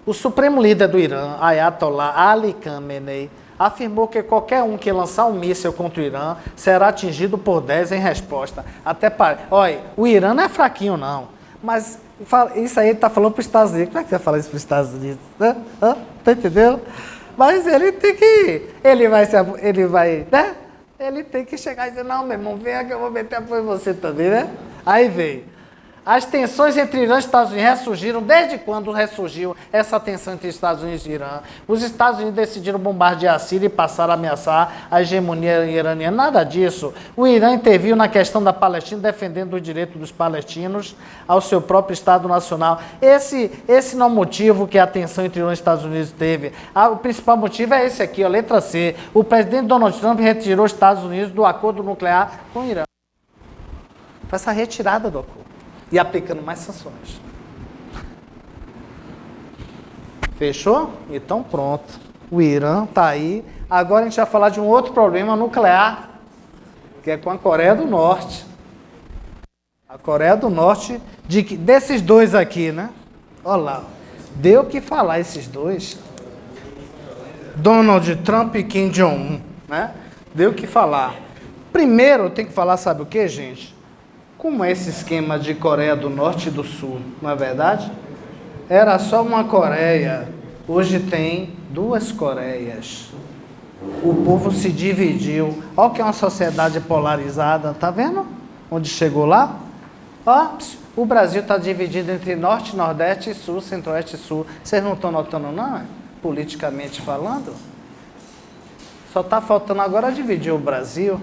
O supremo líder do Irã, Ayatollah Ali Khamenei, afirmou que qualquer um que lançar um míssil contra o Irã será atingido por 10 em resposta. Até para. Olha, o Irã não é fraquinho, não. Mas isso aí ele está falando para os Estados Unidos. Como é que você fala isso para os Estados Unidos? Tá entendendo? Mas ele tem que. Ele vai, né? Ele tem que chegar e dizer, não, meu irmão, venha que eu vou meter apoio em você também, né? Aí veio. As tensões entre Irã e Estados Unidos ressurgiram. Desde quando ressurgiu essa tensão entre Estados Unidos e Irã? Os Estados Unidos decidiram bombardear a Síria e passaram a ameaçar a hegemonia iraniana. Nada disso. O Irã interviu na questão da Palestina, defendendo o direito dos palestinos ao seu próprio Estado Nacional. Esse não é o motivo que a tensão entre Irã e Estados Unidos teve. O principal motivo é esse aqui, ó, letra C. O presidente Donald Trump retirou os Estados Unidos do acordo nuclear com o Irã. Foi essa retirada do acordo. E aplicando mais sanções. Fechou? Então pronto. O Irã está aí. Agora a gente vai falar de um outro problema nuclear, que é com a Coreia do Norte. A Coreia do Norte, desses dois aqui, né? Olha lá. Deu o que falar esses dois. Donald Trump e Kim Jong-un, né? Deu o que falar. Primeiro tem que falar, sabe o que, gente? Como é esse esquema de Coreia do Norte e do Sul, não é verdade? Era só uma Coreia, hoje tem 2 Coreias. O povo se dividiu. Olha o que é uma sociedade polarizada, tá vendo? Onde chegou lá? Ó, o Brasil está dividido entre Norte, Nordeste e Sul, Centro-Oeste e Sul. Vocês não estão notando, não? Politicamente falando? Só está faltando agora dividir o Brasil.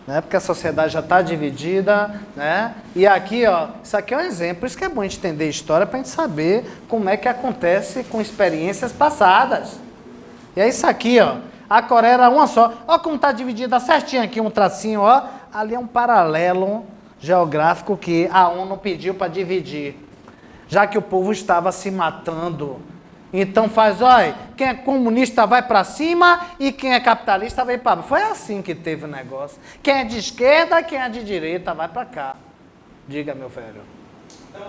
Né? Porque a sociedade já está dividida, né? E aqui, ó, isso aqui é um exemplo, por isso que é bom a gente entender história, para a gente saber como é que acontece com experiências passadas. E é isso aqui, ó, a Coreia era uma só, ó como está dividida certinho aqui, um tracinho, ó, ali é um paralelo geográfico que a ONU pediu para dividir, já que o povo estava se matando. Então faz, olha, quem é comunista vai para cima e quem é capitalista vai para baixo. Foi assim que teve o negócio. Quem é de esquerda, quem é de direita vai para cá. Diga, meu velho. Então,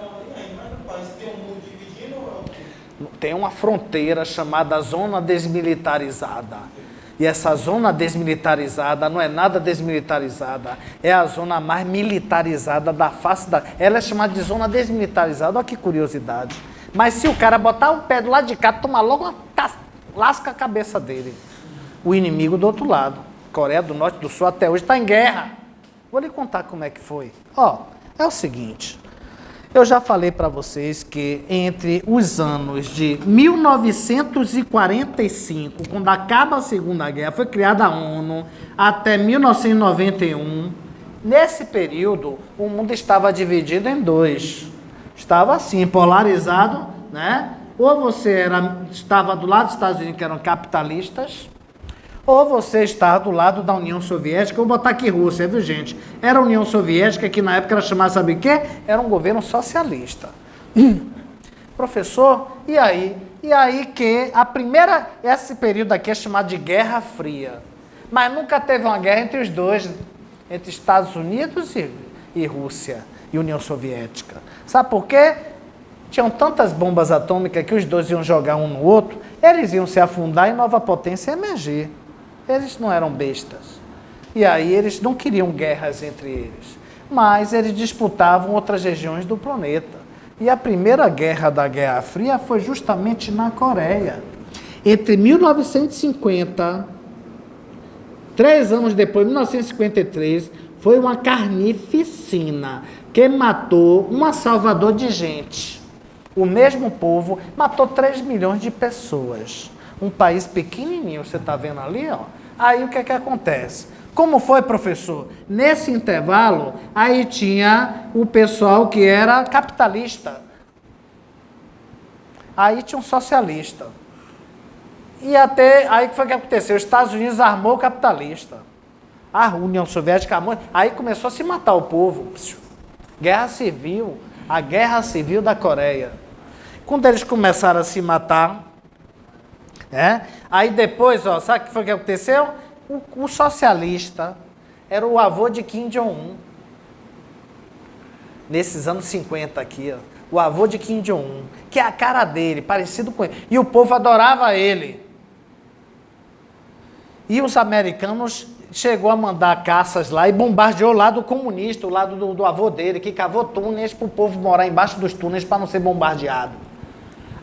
mas no país tem um mundo dividindo ou... Tem uma fronteira chamada Zona Desmilitarizada. E essa zona desmilitarizada não é nada desmilitarizada. É a zona mais militarizada da face da... Ela é chamada de zona desmilitarizada. Olha que curiosidade. Mas se o cara botar o pé do lado de cá, toma logo uma lasca a cabeça dele. O inimigo do outro lado. Coreia do Norte e do Sul até hoje está em guerra. Vou lhe contar como é que foi. Ó, é o seguinte. Eu já falei para vocês que entre os anos de 1945, quando acaba a Segunda Guerra, foi criada a ONU, até 1991, nesse período, o mundo estava dividido em 2. Estava assim, polarizado, né? Ou você estava do lado dos Estados Unidos, que eram capitalistas, ou você estava do lado da União Soviética. Vou botar aqui Rússia, viu, gente? Era a União Soviética, que na época era chamada, sabe o quê? Era um governo socialista. Professor, e aí? E aí que esse período aqui é chamado de Guerra Fria. Mas nunca teve uma guerra entre os dois, entre Estados Unidos e Rússia e União Soviética. Sabe por quê? Tinham tantas bombas atômicas que os dois iam jogar um no outro, eles iam se afundar e nova potência emergir. Eles não eram bestas. E aí eles não queriam guerras entre eles. mas eles disputavam outras regiões do planeta. E a primeira guerra da Guerra Fria foi justamente na Coreia. Entre 1950, 3 anos depois, 1953, foi uma carnificina que matou uma salvador de gente. O mesmo povo matou 3 milhões de pessoas. Um país pequenininho, você está vendo ali, ó. Aí o que é que acontece? Como foi, professor? Nesse intervalo, aí tinha o pessoal que era capitalista. Aí tinha um socialista. E até, aí o que foi que aconteceu? Os Estados Unidos armou o capitalista. A União Soviética armou, aí começou a se matar o povo. Guerra Civil, a Guerra Civil da Coreia. Quando eles começaram a se matar, aí depois, ó, sabe o que foi que aconteceu? O socialista era o avô de Kim Jong-un. Nesses anos 50 aqui, ó, o avô de Kim Jong-un, que é a cara dele, parecido com ele. E o povo adorava ele. E os americanos chegou a mandar caças lá e bombardeou o lado comunista, o lado do avô dele, que cavou túneis para o povo morar embaixo dos túneis para não ser bombardeado.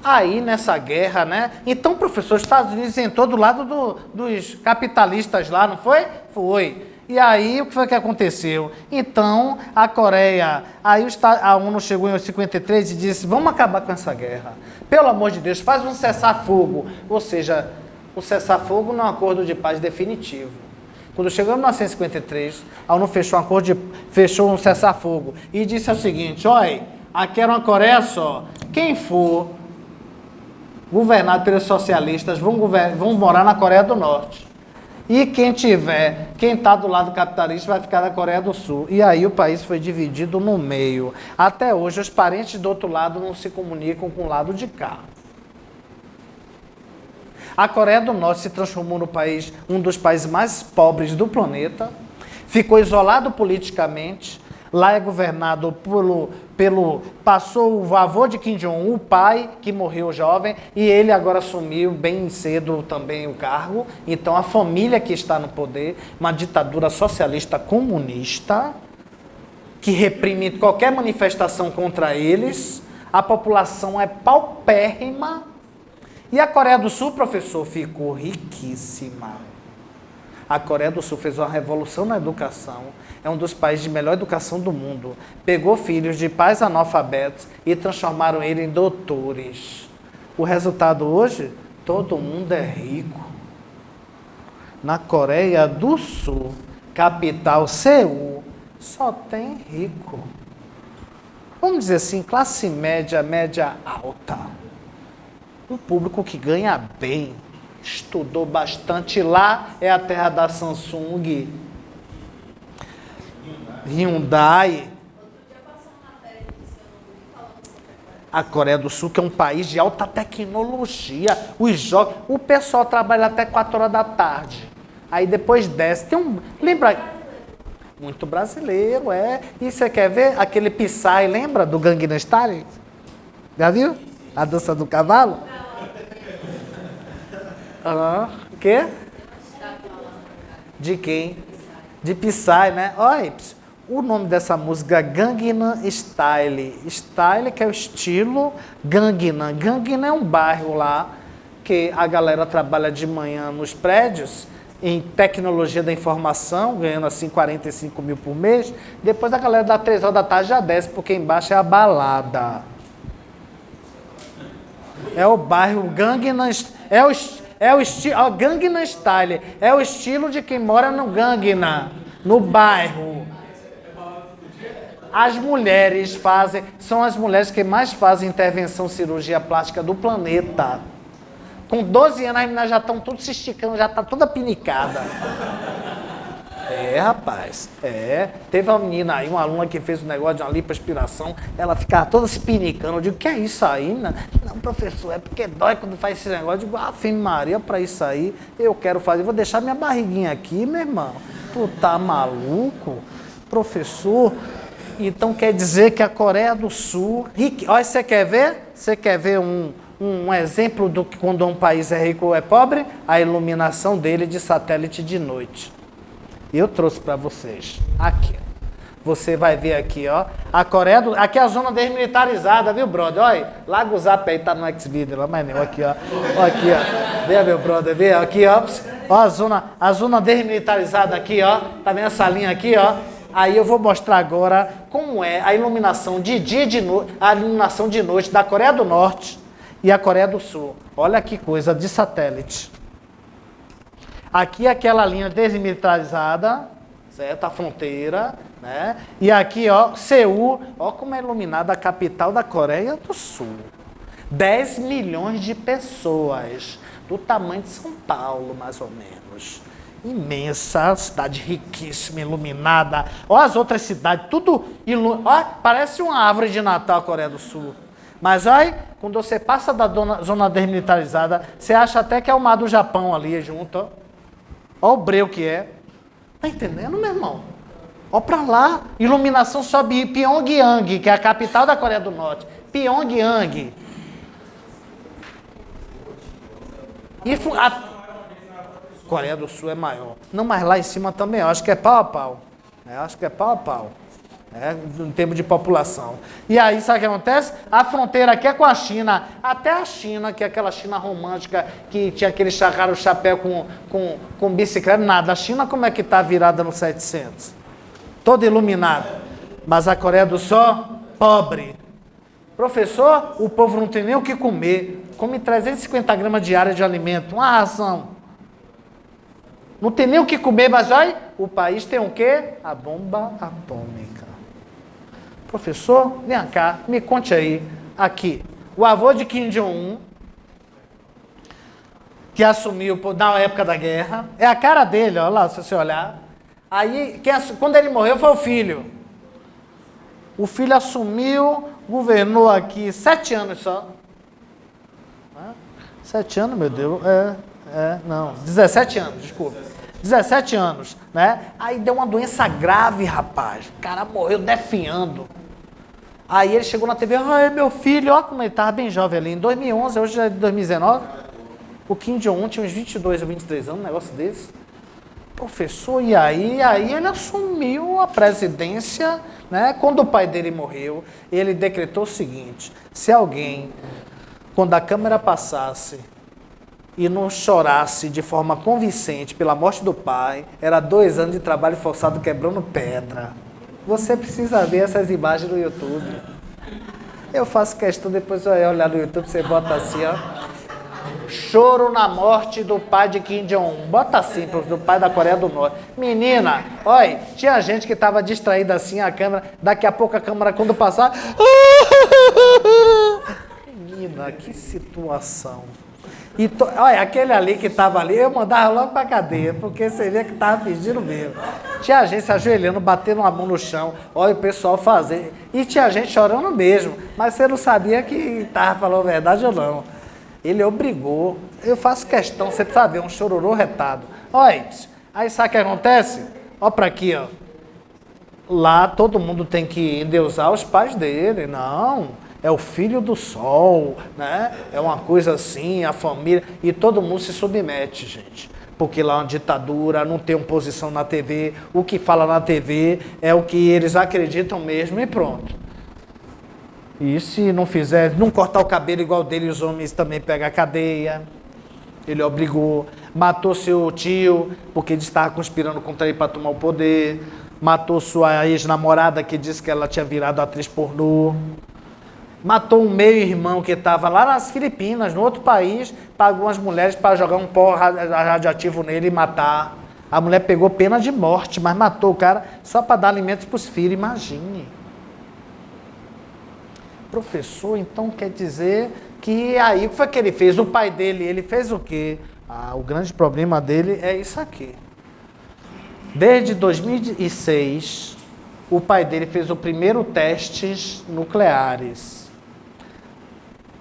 Aí, nessa guerra, né? Então, professor, os Estados Unidos entrou do lado dos capitalistas lá, não foi? Foi. E aí, o que foi que aconteceu? Então, a Coreia, aí a ONU chegou em 53 e disse, vamos acabar com essa guerra. Pelo amor de Deus, faz um cessar-fogo. Ou seja, o cessar-fogo não é um acordo de paz definitivo. Quando chegou em 1953, a ONU fechou um cessar-fogo e disse o seguinte, olha, aqui era uma Coreia só, quem for governado pelos socialistas vão morar na Coreia do Norte. E quem está do lado capitalista vai ficar na Coreia do Sul. E aí o país foi dividido no meio. Até hoje os parentes do outro lado não se comunicam com o lado de cá. A Coreia do Norte se transformou no país, um dos países mais pobres do planeta, ficou isolado politicamente, lá é governado passou o avô de Kim Jong-un, o pai, que morreu jovem, e ele agora assumiu bem cedo também o cargo. Então a família que está no poder, uma ditadura socialista comunista, que reprime qualquer manifestação contra eles, a população é paupérrima. E a Coreia do Sul, professor, ficou riquíssima. A Coreia do Sul fez uma revolução na educação, é um dos países de melhor educação do mundo. Pegou filhos de pais analfabetos e transformaram eles em doutores. O resultado hoje, todo mundo é rico. Na Coreia do Sul, capital Seul, só tem rico. Vamos dizer assim, classe média, média alta. Um público que ganha bem, estudou bastante. Lá é a terra da Samsung, Hyundai. A Coreia do Sul, que é um país de alta tecnologia. O pessoal trabalha até 4 horas da tarde. Aí depois desce. Lembra? Muito brasileiro, é. E você quer ver aquele Psy, lembra do Gangnam Style? Já viu? A dança do cavalo? O quê? De quem? De Psy, né? Olha, o nome dessa música é Gangnam Style. Style que é o estilo Gangnam. Gangnam é um bairro lá que a galera trabalha de manhã nos prédios em tecnologia da informação, ganhando assim 45 mil por mês. Depois a galera dá 3 horas da tarde já desce, porque embaixo é a balada. É o bairro Gangnam, Gangnam Style. É o estilo de quem mora no Gangnam, no bairro. As mulheres são as mulheres que mais fazem intervenção cirurgia plástica do planeta. Com 12 anos, as meninas já estão todas se esticando, já está toda pinicada. É, rapaz. É. Teve uma menina aí, uma aluna que fez um negócio de uma lipoaspiração, ela ficava toda se pinicando. Eu digo, que é isso aí? Não, professor, é porque dói quando faz esse negócio. Eu digo, Ave Maria, para isso aí, eu quero fazer. Vou deixar minha barriguinha aqui, meu irmão. Tu tá maluco? Professor... Então quer dizer que a Coreia do Sul... Olha, você quer ver? Você quer ver um exemplo do que quando um país é rico ou é pobre? A iluminação dele de satélite de noite. Eu trouxe para vocês. Aqui. Você vai ver aqui, ó. A Coreia do... Aqui é a zona desmilitarizada, viu, brother? Olha, larga o zap aí, tá no X-Video lá, mas não, aqui, ó. Ó, aqui, ó. Vê, meu brother, vê, aqui, ó. Ó, a zona desmilitarizada aqui, ó. Tá vendo essa linha aqui, ó? Aí eu vou mostrar agora como é a iluminação de dia e de noite, a iluminação de noite da Coreia do Norte e a Coreia do Sul. Olha que coisa de satélite. Aqui é aquela linha desmilitarizada, certo? A fronteira, né? E aqui, ó, Seul, ó como é iluminada a capital da Coreia do Sul. 10 milhões de pessoas, do tamanho de São Paulo, mais ou menos. Imensa, cidade riquíssima, iluminada. Ó as outras cidades, tudo ó, parece uma árvore de Natal a Coreia do Sul. Mas olha, quando você passa da zona desmilitarizada, você acha até que é o mar do Japão ali junto, ó. Ó o breu que é. Tá entendendo, meu irmão? Ó pra lá, iluminação sobe Pyongyang, que é a capital da Coreia do Norte. Pyongyang. E a Coreia do Sul é maior. Não, mas lá em cima também, eu acho que é pau a pau. Acho que é pau a pau. Em termos de população. E aí, sabe o que acontece? A fronteira aqui é com a China. Até a China, que é aquela China romântica, que tinha aquele chapéu com bicicleta, nada. A China como é que está virada no 700? Toda iluminada. Mas a Coreia do Sul, pobre. Professor, o povo não tem nem o que comer. Come 350 gramas diárias de alimento. Uma ração. Não tem nem o que comer, mas olha, o país tem o quê? A bomba atômica. Professor, vem cá, me conte aí. Aqui, o avô de Kim Jong-un, que assumiu na época da guerra, é a cara dele, ó lá, se você olhar. Aí, quando ele morreu, foi o filho. O filho assumiu, governou aqui 7 anos só. 7 anos, meu Deus, não, 17 anos, desculpa. 17 anos, né? Aí deu uma doença grave, rapaz. O cara morreu definhando. Aí ele chegou na TV, ai, meu filho, ó como ele estava bem jovem ali. Em 2011, hoje é de 2019. O Kim Jong-un tinha uns 22 ou 23 anos, um negócio desse. Professor, e aí ele assumiu a presidência, né? Quando o pai dele morreu, ele decretou o seguinte, se alguém, quando a câmera passasse, e não chorasse de forma convincente pela morte do pai, era 2 anos de trabalho forçado quebrando pedra. Você precisa ver essas imagens no YouTube. Eu faço questão, depois eu olhar no YouTube, você bota assim, ó. Choro na morte do pai de Kim Jong-un. Bota assim, do pai da Coreia do Norte. Menina, olha, tinha gente que estava distraída assim, a câmera, daqui a pouco a câmera quando passar... Menina, que situação. E olha, aquele ali que estava ali, eu mandava logo para cadeia, porque você via que estava fingindo mesmo. Tinha gente se ajoelhando, batendo a mão no chão, olha o pessoal fazer. E tinha gente chorando mesmo, mas você não sabia que estava falando a verdade ou não. Ele obrigou, eu faço questão, você precisa ver, um chororô retado. Olha, aí sabe o que acontece? Olha para aqui, ó. Lá todo mundo tem que endeusar os pais dele, não... É o filho do sol, né? É uma coisa assim, a família... E todo mundo se submete, gente. Porque lá é uma ditadura, não tem posição na TV. O que fala na TV é o que eles acreditam mesmo e pronto. E se não fizer, não cortar o cabelo igual dele, os homens também pegam a cadeia. Ele obrigou. Matou seu tio, porque ele estava conspirando contra ele para tomar o poder. Matou sua ex-namorada, que disse que ela tinha virado atriz pornô. Matou um meio-irmão que estava lá nas Filipinas, no outro país, pagou umas mulheres para jogar um pó radioativo nele e matar. A mulher pegou pena de morte, mas matou o cara só para dar alimentos para os filhos, imagine. Professor, então quer dizer que aí o que foi que ele fez? O pai dele, ele fez o quê? O grande problema dele é isso aqui. Desde 2006, o pai dele fez o primeiro testes nucleares,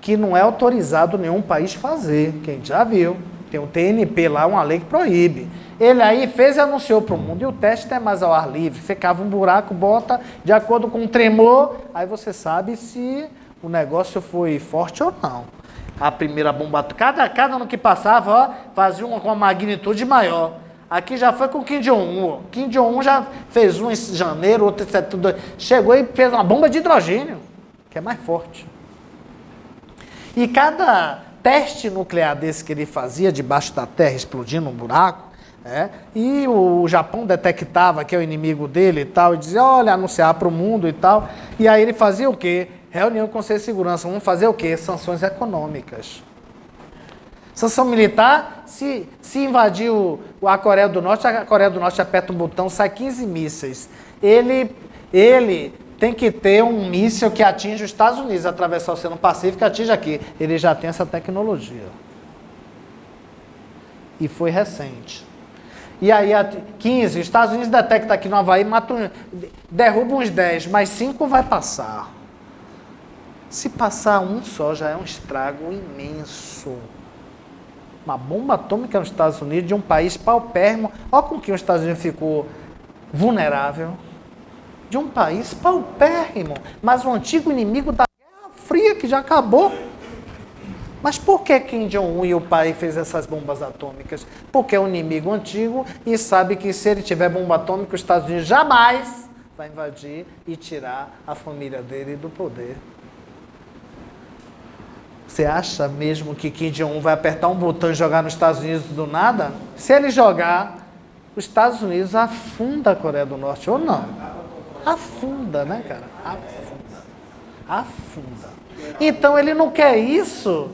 que não é autorizado nenhum país fazer, quem já viu. Tem o TNP lá, uma lei que proíbe. Ele aí fez e anunciou para o mundo, e o teste não é mais ao ar livre, você cava um buraco, bota de acordo com o tremor, aí você sabe se o negócio foi forte ou não. A primeira bomba, cada ano que passava, ó, fazia uma com uma magnitude maior. Aqui já foi com o Kim Jong-un. Kim Jong-un já fez um em janeiro, outro em setembro. Chegou e fez uma bomba de hidrogênio, que é mais forte. E cada teste nuclear desse que ele fazia debaixo da terra, explodindo um buraco, e o Japão detectava que é o inimigo dele e tal, e dizia, olha, anunciar para o mundo e tal. E aí ele fazia o quê? Reunião com o Conselho de Segurança. Vamos fazer o quê? Sanções econômicas. Sanção militar, se invadir a Coreia do Norte aperta um botão, sai 15 mísseis. Ele tem que ter um míssil que atinja os Estados Unidos, atravessar o Oceano Pacífico e atinge aqui. Ele já tem essa tecnologia. E foi recente. E aí, 15, os Estados Unidos detectam aqui no Havaí, derruba uns 10, mas 5 vai passar. Se passar um só, já é um estrago imenso. Uma bomba atômica nos Estados Unidos, de um país paupérrimo. Olha com que os Estados Unidos ficou vulnerável. De um país paupérrimo, mas o antigo inimigo da Guerra Fria, que já acabou. Mas por que Kim Jong-un e o pai fez essas bombas atômicas? Porque é um inimigo antigo e sabe que se ele tiver bomba atômica, os Estados Unidos jamais vai invadir e tirar a família dele do poder. Você acha mesmo que Kim Jong-un vai apertar um botão e jogar nos Estados Unidos do nada? Se ele jogar, os Estados Unidos afunda a Coreia do Norte, ou não? Afunda, né, cara? Afunda. Então ele não quer isso.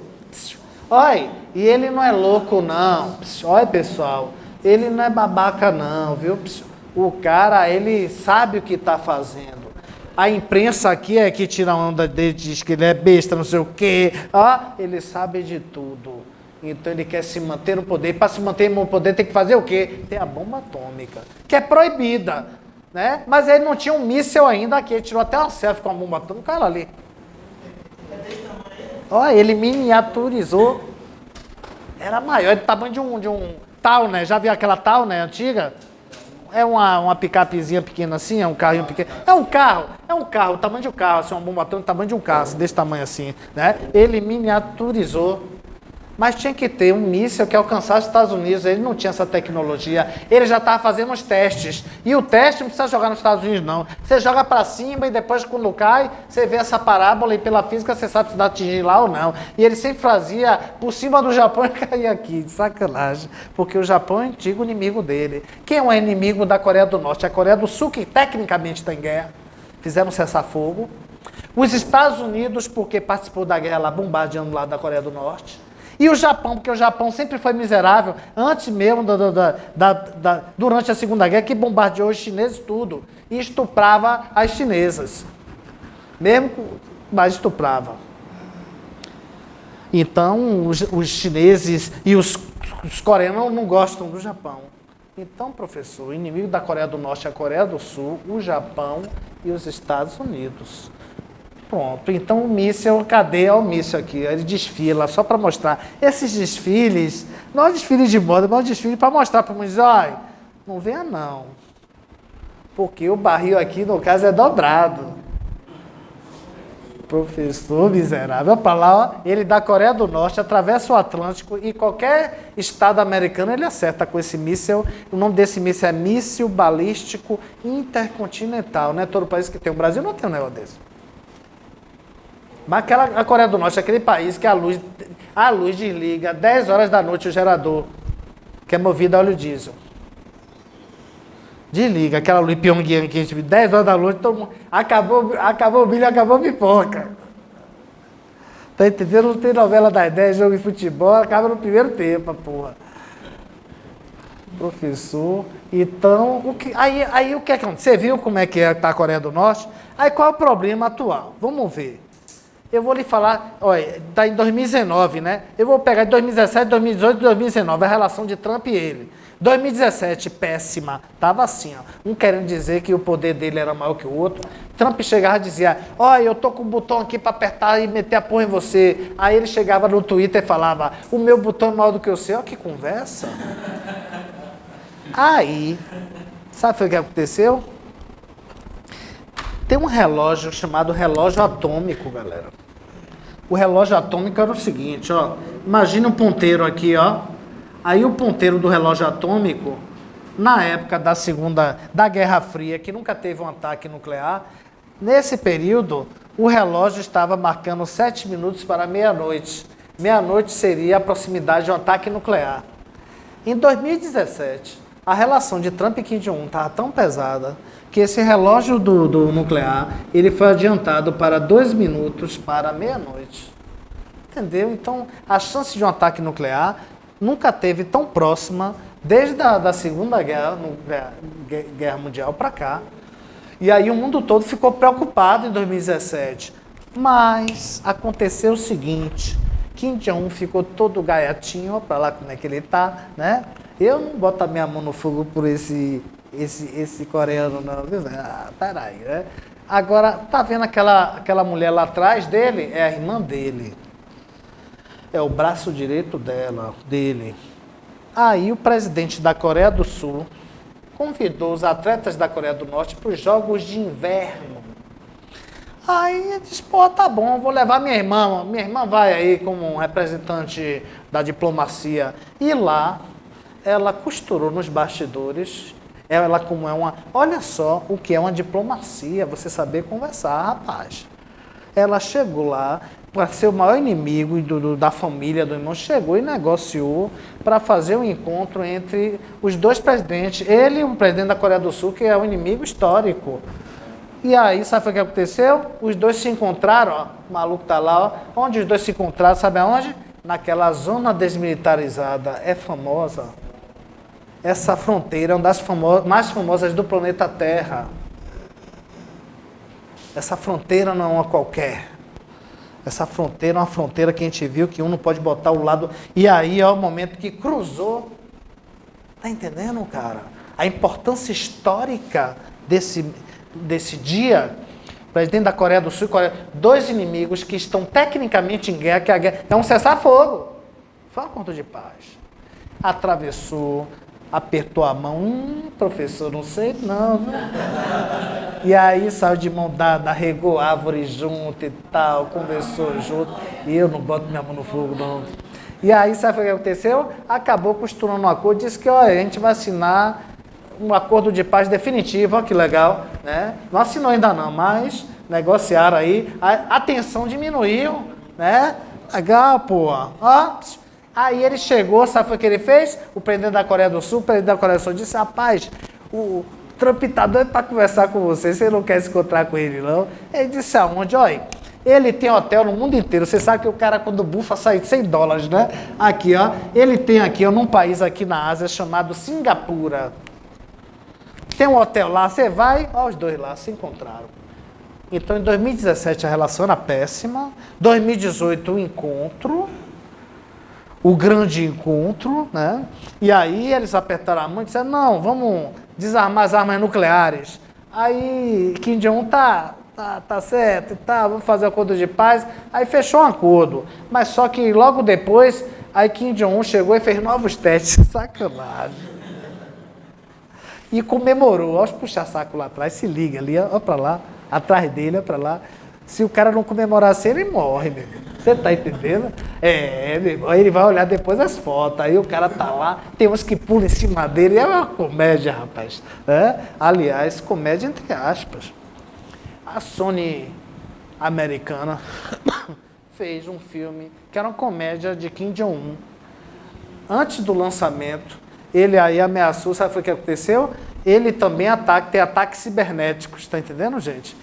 Olha, e ele não é louco, não. Olha, pessoal, ele não é babaca, não, viu? O cara, ele sabe o que está fazendo. A imprensa aqui é que tira a onda dele, diz que ele é besta, não sei o quê. Ele sabe de tudo. Então ele quer se manter no poder. E para se manter no poder tem que fazer o quê? Tem a bomba atômica, que é proibida, né? Mas ele não tinha um míssil ainda aqui. Ele tirou até uma selfie com a bomba atômica. Olha ali. Olha, ele miniaturizou. Era maior, do tamanho de um Towner. Já viu aquela Towner antiga? É uma picapezinha pequena assim, é um carrinho pequeno. É um carro, o tamanho de um carro, assim, uma bomba atômica, o tamanho de um carro, assim, desse tamanho assim, né? Ele miniaturizou. Mas tinha que ter um míssil que alcançasse os Estados Unidos. Ele não tinha essa tecnologia. Ele já estava fazendo os testes. E o teste não precisa jogar nos Estados Unidos, não. Você joga para cima e depois, quando cai, você vê essa parábola e pela física você sabe se dá atingir lá ou não. E ele sempre fazia por cima do Japão e caía aqui, de sacanagem. Porque o Japão é o antigo inimigo dele. Quem é o inimigo da Coreia do Norte? A Coreia do Sul, que tecnicamente está em guerra. Fizeram cessar-fogo. Os Estados Unidos, porque participou da guerra lá, bombardeando lá da Coreia do Norte. E o Japão, porque o Japão sempre foi miserável, antes mesmo, durante a Segunda Guerra, que bombardeou os chineses tudo, e estuprava as chinesas. Mas estuprava. Então, os chineses e os coreanos não gostam do Japão. Então, professor, o inimigo da Coreia do Norte é a Coreia do Sul, o Japão e os Estados Unidos. Pronto, então o míssil, cadê o míssil aqui? Ele desfila só para mostrar. Esses desfiles, não é desfile de moda, mas é um desfile para mostrar para o mundo dizer, olha, não venha não. Porque o barril aqui, no caso, é dobrado. Professor miserável, para lá, ó, ele da Coreia do Norte, atravessa o Atlântico e qualquer estado americano ele acerta com esse míssil. O nome desse míssil é míssil balístico intercontinental, né? Todo país que tem. O Brasil não tem um negócio desse. Mas a Coreia do Norte é aquele país que a luz desliga 10 horas da noite o gerador, que é movido a óleo diesel. Desliga aquela luz Pyongyang que a gente viu, 10 horas da noite, todo mundo, acabou o milho, acabou a pipoca. Tá entendendo? Não tem novela das 10, jogo de futebol, acaba no primeiro tempo, porra. Professor, então, aí o que acontece? Você viu como é que tá a Coreia do Norte? Aí qual é o problema atual? Vamos ver. Eu vou lhe falar, olha, está em 2019, né? Eu vou pegar de 2017, 2018 e 2019, a relação de Trump e ele. 2017, péssima, estava assim, ó, um querendo dizer que o poder dele era maior que o outro. Trump chegava e dizia, olha, eu tô com o botão aqui para apertar e meter a porra em você. Aí ele chegava no Twitter e falava, o meu botão é maior do que o seu. Olha que conversa. Aí, sabe o que aconteceu? Tem um relógio chamado relógio atômico, galera. O relógio atômico era o seguinte, ó. Imagina um ponteiro aqui, ó. Aí o ponteiro do relógio atômico, na época da Guerra Fria, que nunca teve um ataque nuclear, nesse período, o relógio estava marcando 7 minutos para meia-noite. Meia-noite seria a proximidade de um ataque nuclear. Em 2017, a relação de Trump e Kim Jong-un estava tão pesada que esse relógio do nuclear ele foi adiantado para 2 minutos para meia-noite. Entendeu? Então, a chance de um ataque nuclear nunca teve tão próxima desde a Segunda Guerra Mundial para cá. E aí o mundo todo ficou preocupado em 2017. Mas aconteceu o seguinte, Kim Jong-un ficou todo gaiatinho, olha para lá como é que ele tá, né? Eu não boto a minha mão no fogo por esse coreano não, viu? Peraí, né? Agora, tá vendo aquela mulher lá atrás dele? É a irmã dele. É o braço direito dele. Aí o presidente da Coreia do Sul convidou os atletas da Coreia do Norte para os Jogos de Inverno. Aí ele disse, pô, tá bom, vou levar minha irmã. Minha irmã vai aí como representante da diplomacia. E lá, ela costurou nos bastidores. Ela como é uma... Olha só o que é uma diplomacia, você saber conversar, rapaz. Ela chegou lá para ser o maior inimigo da família do irmão, chegou e negociou para fazer um encontro entre os dois presidentes. Ele, o presidente da Coreia do Sul, que é um inimigo histórico. E aí, sabe o que aconteceu? Os dois se encontraram, ó, o maluco tá lá, ó, onde os dois se encontraram, sabe aonde? Naquela zona desmilitarizada, é famosa. Essa fronteira é uma das mais famosas do planeta Terra. Essa fronteira não é uma qualquer. Essa fronteira é uma fronteira que a gente viu que um não pode botar o lado... E aí é o momento que cruzou. Tá entendendo, cara? A importância histórica desse dia. Presidente da Coreia do Sul e Coreia... Dois inimigos que estão tecnicamente em guerra, que a guerra é um cessar-fogo. Foi um acordo de paz. Atravessou... Apertou a mão, professor, não sei não, viu? E aí saiu de mão dada, regou árvore junto e tal, conversou junto. E eu não boto minha mão no fogo, não. E aí, sabe o que aconteceu? Acabou costurando um acordo, disse que ó, a gente vai assinar um acordo de paz definitivo, ó que legal, né? Não assinou ainda não, mas negociaram aí, a tensão diminuiu, né? Legal, pô, ó. Aí ele chegou, sabe o que ele fez? O presidente da Coreia do Sul, o presidente da Coreia do Sul disse, rapaz, o Trump tá doido para conversar com você não quer se encontrar com ele não? Ele disse aonde? Olha, ele tem hotel no mundo inteiro, você sabe que o cara quando bufa sai $100, né? Aqui, ó, ele tem aqui, ó, num país aqui na Ásia chamado Singapura. Tem um hotel lá, você vai, ó, os dois lá se encontraram. Então em 2017 a relação era péssima, 2018 o encontro, o grande encontro, né? E aí eles apertaram a mão e disseram, não, vamos desarmar as armas nucleares. Aí Kim Jong-un tá certo e tal, vamos fazer acordo de paz. Aí fechou um acordo, mas só que logo depois, aí Kim Jong-un chegou e fez novos testes, sacanagem. E comemorou, olha os puxa-saco lá atrás, se liga ali, olha pra lá, atrás dele, olha pra lá. Se o cara não comemorar assim, ele morre, meu irmão. Você tá entendendo? Meu irmão, ele vai olhar depois as fotos, aí o cara tá lá, tem uns que pulam em cima dele, é uma comédia, rapaz. Aliás, comédia entre aspas. A Sony americana fez um filme que era uma comédia de Kim Jong-un. Antes do lançamento, ele aí ameaçou, sabe o que aconteceu? Ele também tem ataques cibernéticos, tá entendendo, gente?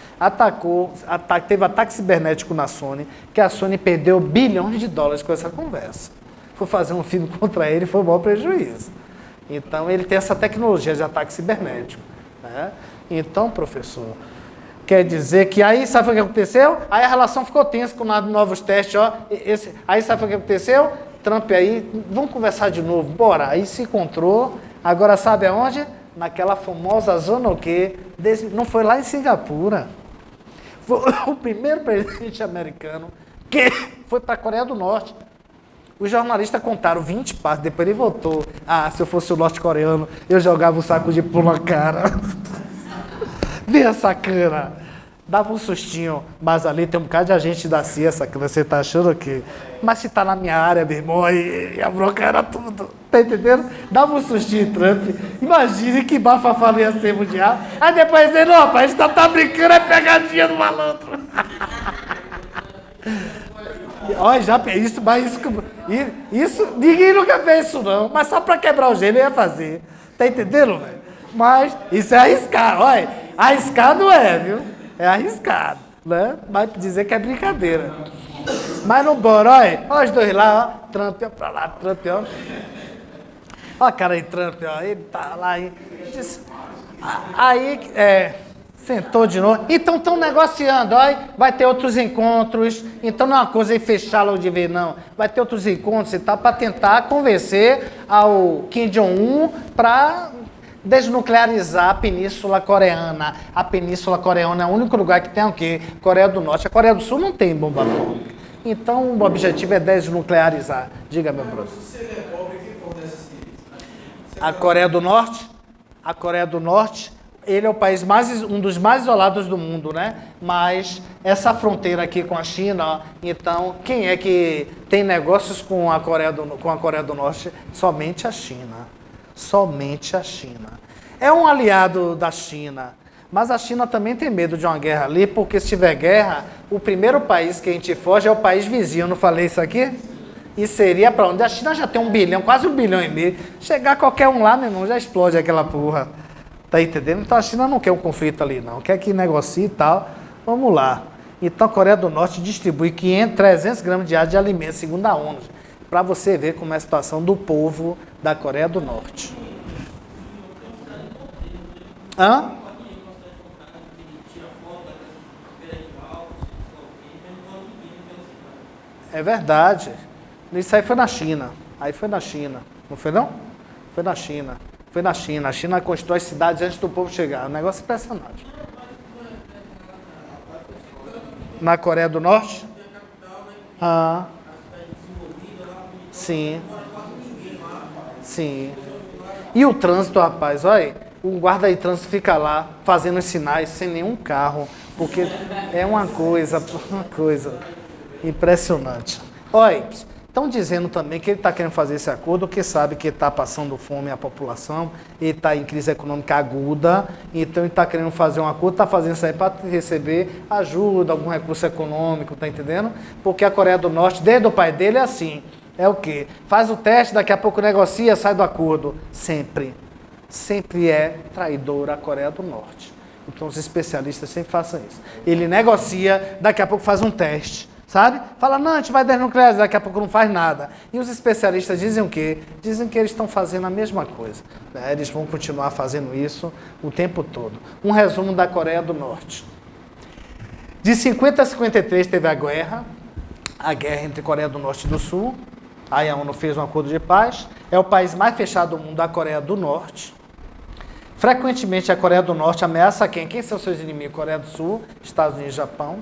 Teve ataque cibernético na Sony, que a Sony perdeu bilhões de dólares com essa conversa. Foi fazer um filme contra ele, foi um maior prejuízo. Então, ele tem essa tecnologia de ataque cibernético, né? Então, professor, quer dizer que aí, sabe o que aconteceu? Aí a relação ficou tensa com novos testes, ó. Aí, sabe o que aconteceu? Trump aí, vamos conversar de novo, bora. Aí se encontrou, agora sabe aonde? Naquela famosa zona o quê? Não foi lá em Singapura. Foi o primeiro presidente americano que foi para a Coreia do Norte. Os jornalistas contaram 20 passos, depois ele voltou. Ah, se eu fosse o norte-coreano, eu jogava o saco de pão na cara. Vê a sacana. dava um sustinho, mas ali tem um bocado de agente da CIA, que você tá achando que... Mas se tá na minha área, meu irmão, e a bronca era tudo, tá entendendo? Dava um sustinho em Trump, imagine que bafafá não ia ser mundial. Aí depois ele, não, rapaz, a gente tá brincando, é pegadinha do malandro. Olha, já isso, mas isso, ninguém nunca fez isso não, mas só pra quebrar o gelo eu ia fazer, tá entendendo, velho? Mas isso é arriscado, olha, arriscado é, viu? É arriscado, né? Mas dizer que é brincadeira. Mas não bora, olha os dois lá, ó, Trump, ó, pra lá, Trump, ó. Ó a cara de Trump, ó, ele tá lá, aí, sentou de novo. Então estão negociando, olha, vai ter outros encontros, então não é uma coisa em fechar logo de vez, não. Vai ter outros encontros e tal, para tentar convencer ao Kim Jong-un para desnuclearizar a Península Coreana. A Península Coreana é o único lugar que tem o quê? Coreia do Norte. A Coreia do Sul não tem bomba atômica. Então o objetivo é desnuclearizar. Diga, meu professor. A Coreia do Norte? A Coreia do Norte, ele é o país um dos mais isolados do mundo, né? Mas essa fronteira aqui com a China, ó, então, quem é que tem negócios com a Coreia do Norte? Somente a China. Somente a China. É um aliado da China, mas a China também tem medo de uma guerra ali, porque se tiver guerra, o primeiro país que a gente foge é o país vizinho. Eu não falei isso aqui? E seria para onde? A China já tem 1 bilhão, quase 1,5 bilhão. Chegar qualquer um lá, meu irmão, já explode aquela porra. Tá entendendo? Então a China não quer um conflito ali, não. Quer que negocie e tal. Vamos lá. Então a Coreia do Norte distribui 300 gramas diários de alimentos, segundo a ONU. Para você ver como é a situação do povo da Coreia do Norte. Hã? É verdade. Isso aí foi na China. Aí foi na China. Não foi não? Foi na China. Foi na China. A China constrói cidades antes do povo chegar. Um negócio impressionante. Na Coreia do Norte? Ah. Sim. Sim. E o trânsito, rapaz, olha, o guarda de trânsito fica lá fazendo os sinais sem nenhum carro, porque é uma coisa impressionante. Olha, estão dizendo também que ele está querendo fazer esse acordo porque sabe que está passando fome a população, ele está em crise econômica aguda, então ele está querendo fazer um acordo, está fazendo isso aí para receber ajuda, algum recurso econômico, tá entendendo? Porque a Coreia do Norte, desde o pai dele, é assim, é o quê? Faz o teste, daqui a pouco negocia, sai do acordo. Sempre. Sempre é traidora a Coreia do Norte. Então os especialistas sempre façam isso. Ele negocia, daqui a pouco faz um teste. Sabe? Fala, não, a gente vai desnuclearizar, daqui a pouco não faz nada. E os especialistas dizem o quê? Dizem que eles estão fazendo a mesma coisa. Né? Eles vão continuar fazendo isso o tempo todo. Um resumo da Coreia do Norte. De 50 a 53 teve a guerra entre Coreia do Norte e do Sul. Aí a ONU fez um acordo de paz. É o país mais fechado do mundo, a Coreia do Norte. Frequentemente a Coreia do Norte ameaça quem? Quem são seus inimigos? Coreia do Sul, Estados Unidos e Japão.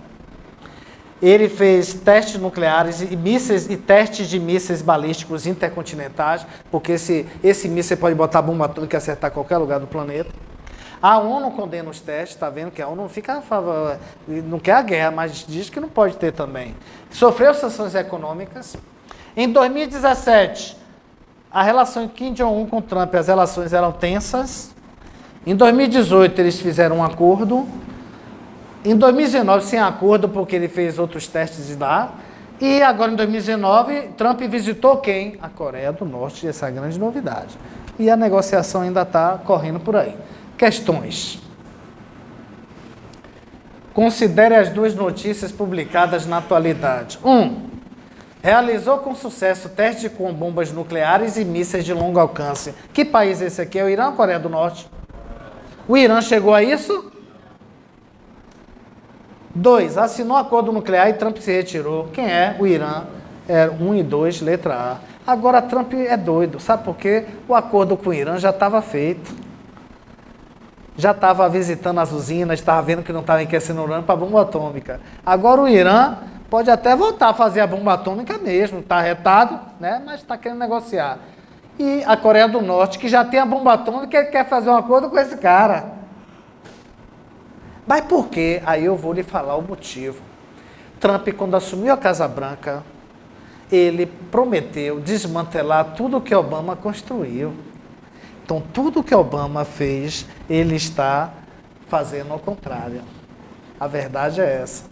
Ele fez testes nucleares e mísseis e testes de mísseis balísticos intercontinentais, porque esse míssil pode botar bomba atômica e acertar qualquer lugar do planeta. A ONU condena os testes, está vendo que a ONU não fica a favor, não quer a guerra, mas diz que não pode ter também. Sofreu sanções econômicas. Em 2017, a relação de Kim Jong-un com Trump, as relações eram tensas. Em 2018, eles fizeram um acordo. Em 2019, sem acordo, porque ele fez outros testes lá. E agora, em 2019, Trump visitou quem? A Coreia do Norte, essa é a grande novidade. E a negociação ainda está correndo por aí. Questões. Considere as duas notícias publicadas na atualidade. 1. Realizou com sucesso teste com bombas nucleares e mísseis de longo alcance. Que país é esse aqui? É o Irã ou a Coreia do Norte? O Irã chegou a isso? 2. Assinou acordo nuclear e Trump se retirou. Quem é? O Irã. 1 e 2, letra A. Agora Trump é doido. Sabe por quê? O acordo com o Irã já estava feito. Já estava visitando as usinas, estava vendo que não estava enriquecendo urânio para bomba atômica. Agora o Irã pode até voltar a fazer a bomba atômica mesmo. Está retado, né? Mas está querendo negociar. E a Coreia do Norte, que já tem a bomba atômica, quer fazer um acordo com esse cara. Mas por quê? Aí eu vou lhe falar o motivo. Trump, quando assumiu a Casa Branca, ele prometeu desmantelar tudo que Obama construiu. Então, tudo que Obama fez, ele está fazendo ao contrário. A verdade é essa.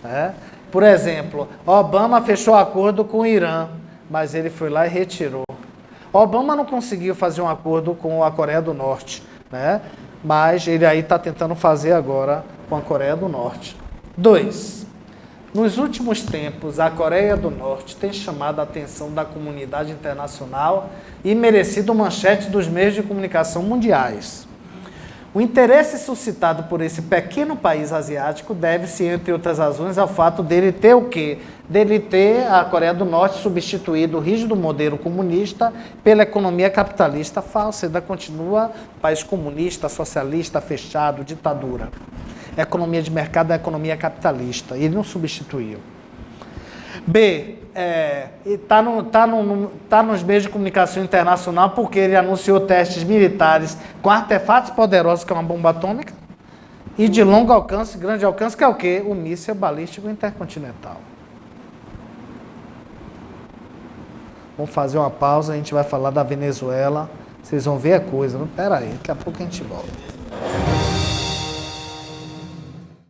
Né? Por exemplo, Obama fechou acordo com o Irã, mas ele foi lá e retirou. Obama não conseguiu fazer um acordo com a Coreia do Norte, né? Mas ele aí está tentando fazer agora com a Coreia do Norte. 2. Nos últimos tempos, a Coreia do Norte tem chamado a atenção da comunidade internacional e merecido manchete dos meios de comunicação mundiais. O interesse suscitado por esse pequeno país asiático deve-se, entre outras razões, ao fato dele ter o quê? Dele ter a Coreia do Norte substituído o rígido modelo comunista pela economia capitalista falsa. Ainda continua país comunista, socialista, fechado, ditadura. Economia de mercado é economia capitalista. Ele não substituiu. B, está nos meios de comunicação internacional porque ele anunciou testes militares com artefatos poderosos, que é uma bomba atômica, e de longo alcance, grande alcance, que é o quê? O míssil balístico intercontinental. Vamos fazer uma pausa, a gente vai falar da Venezuela. Vocês vão ver a coisa. Espera aí, daqui a pouco a gente volta.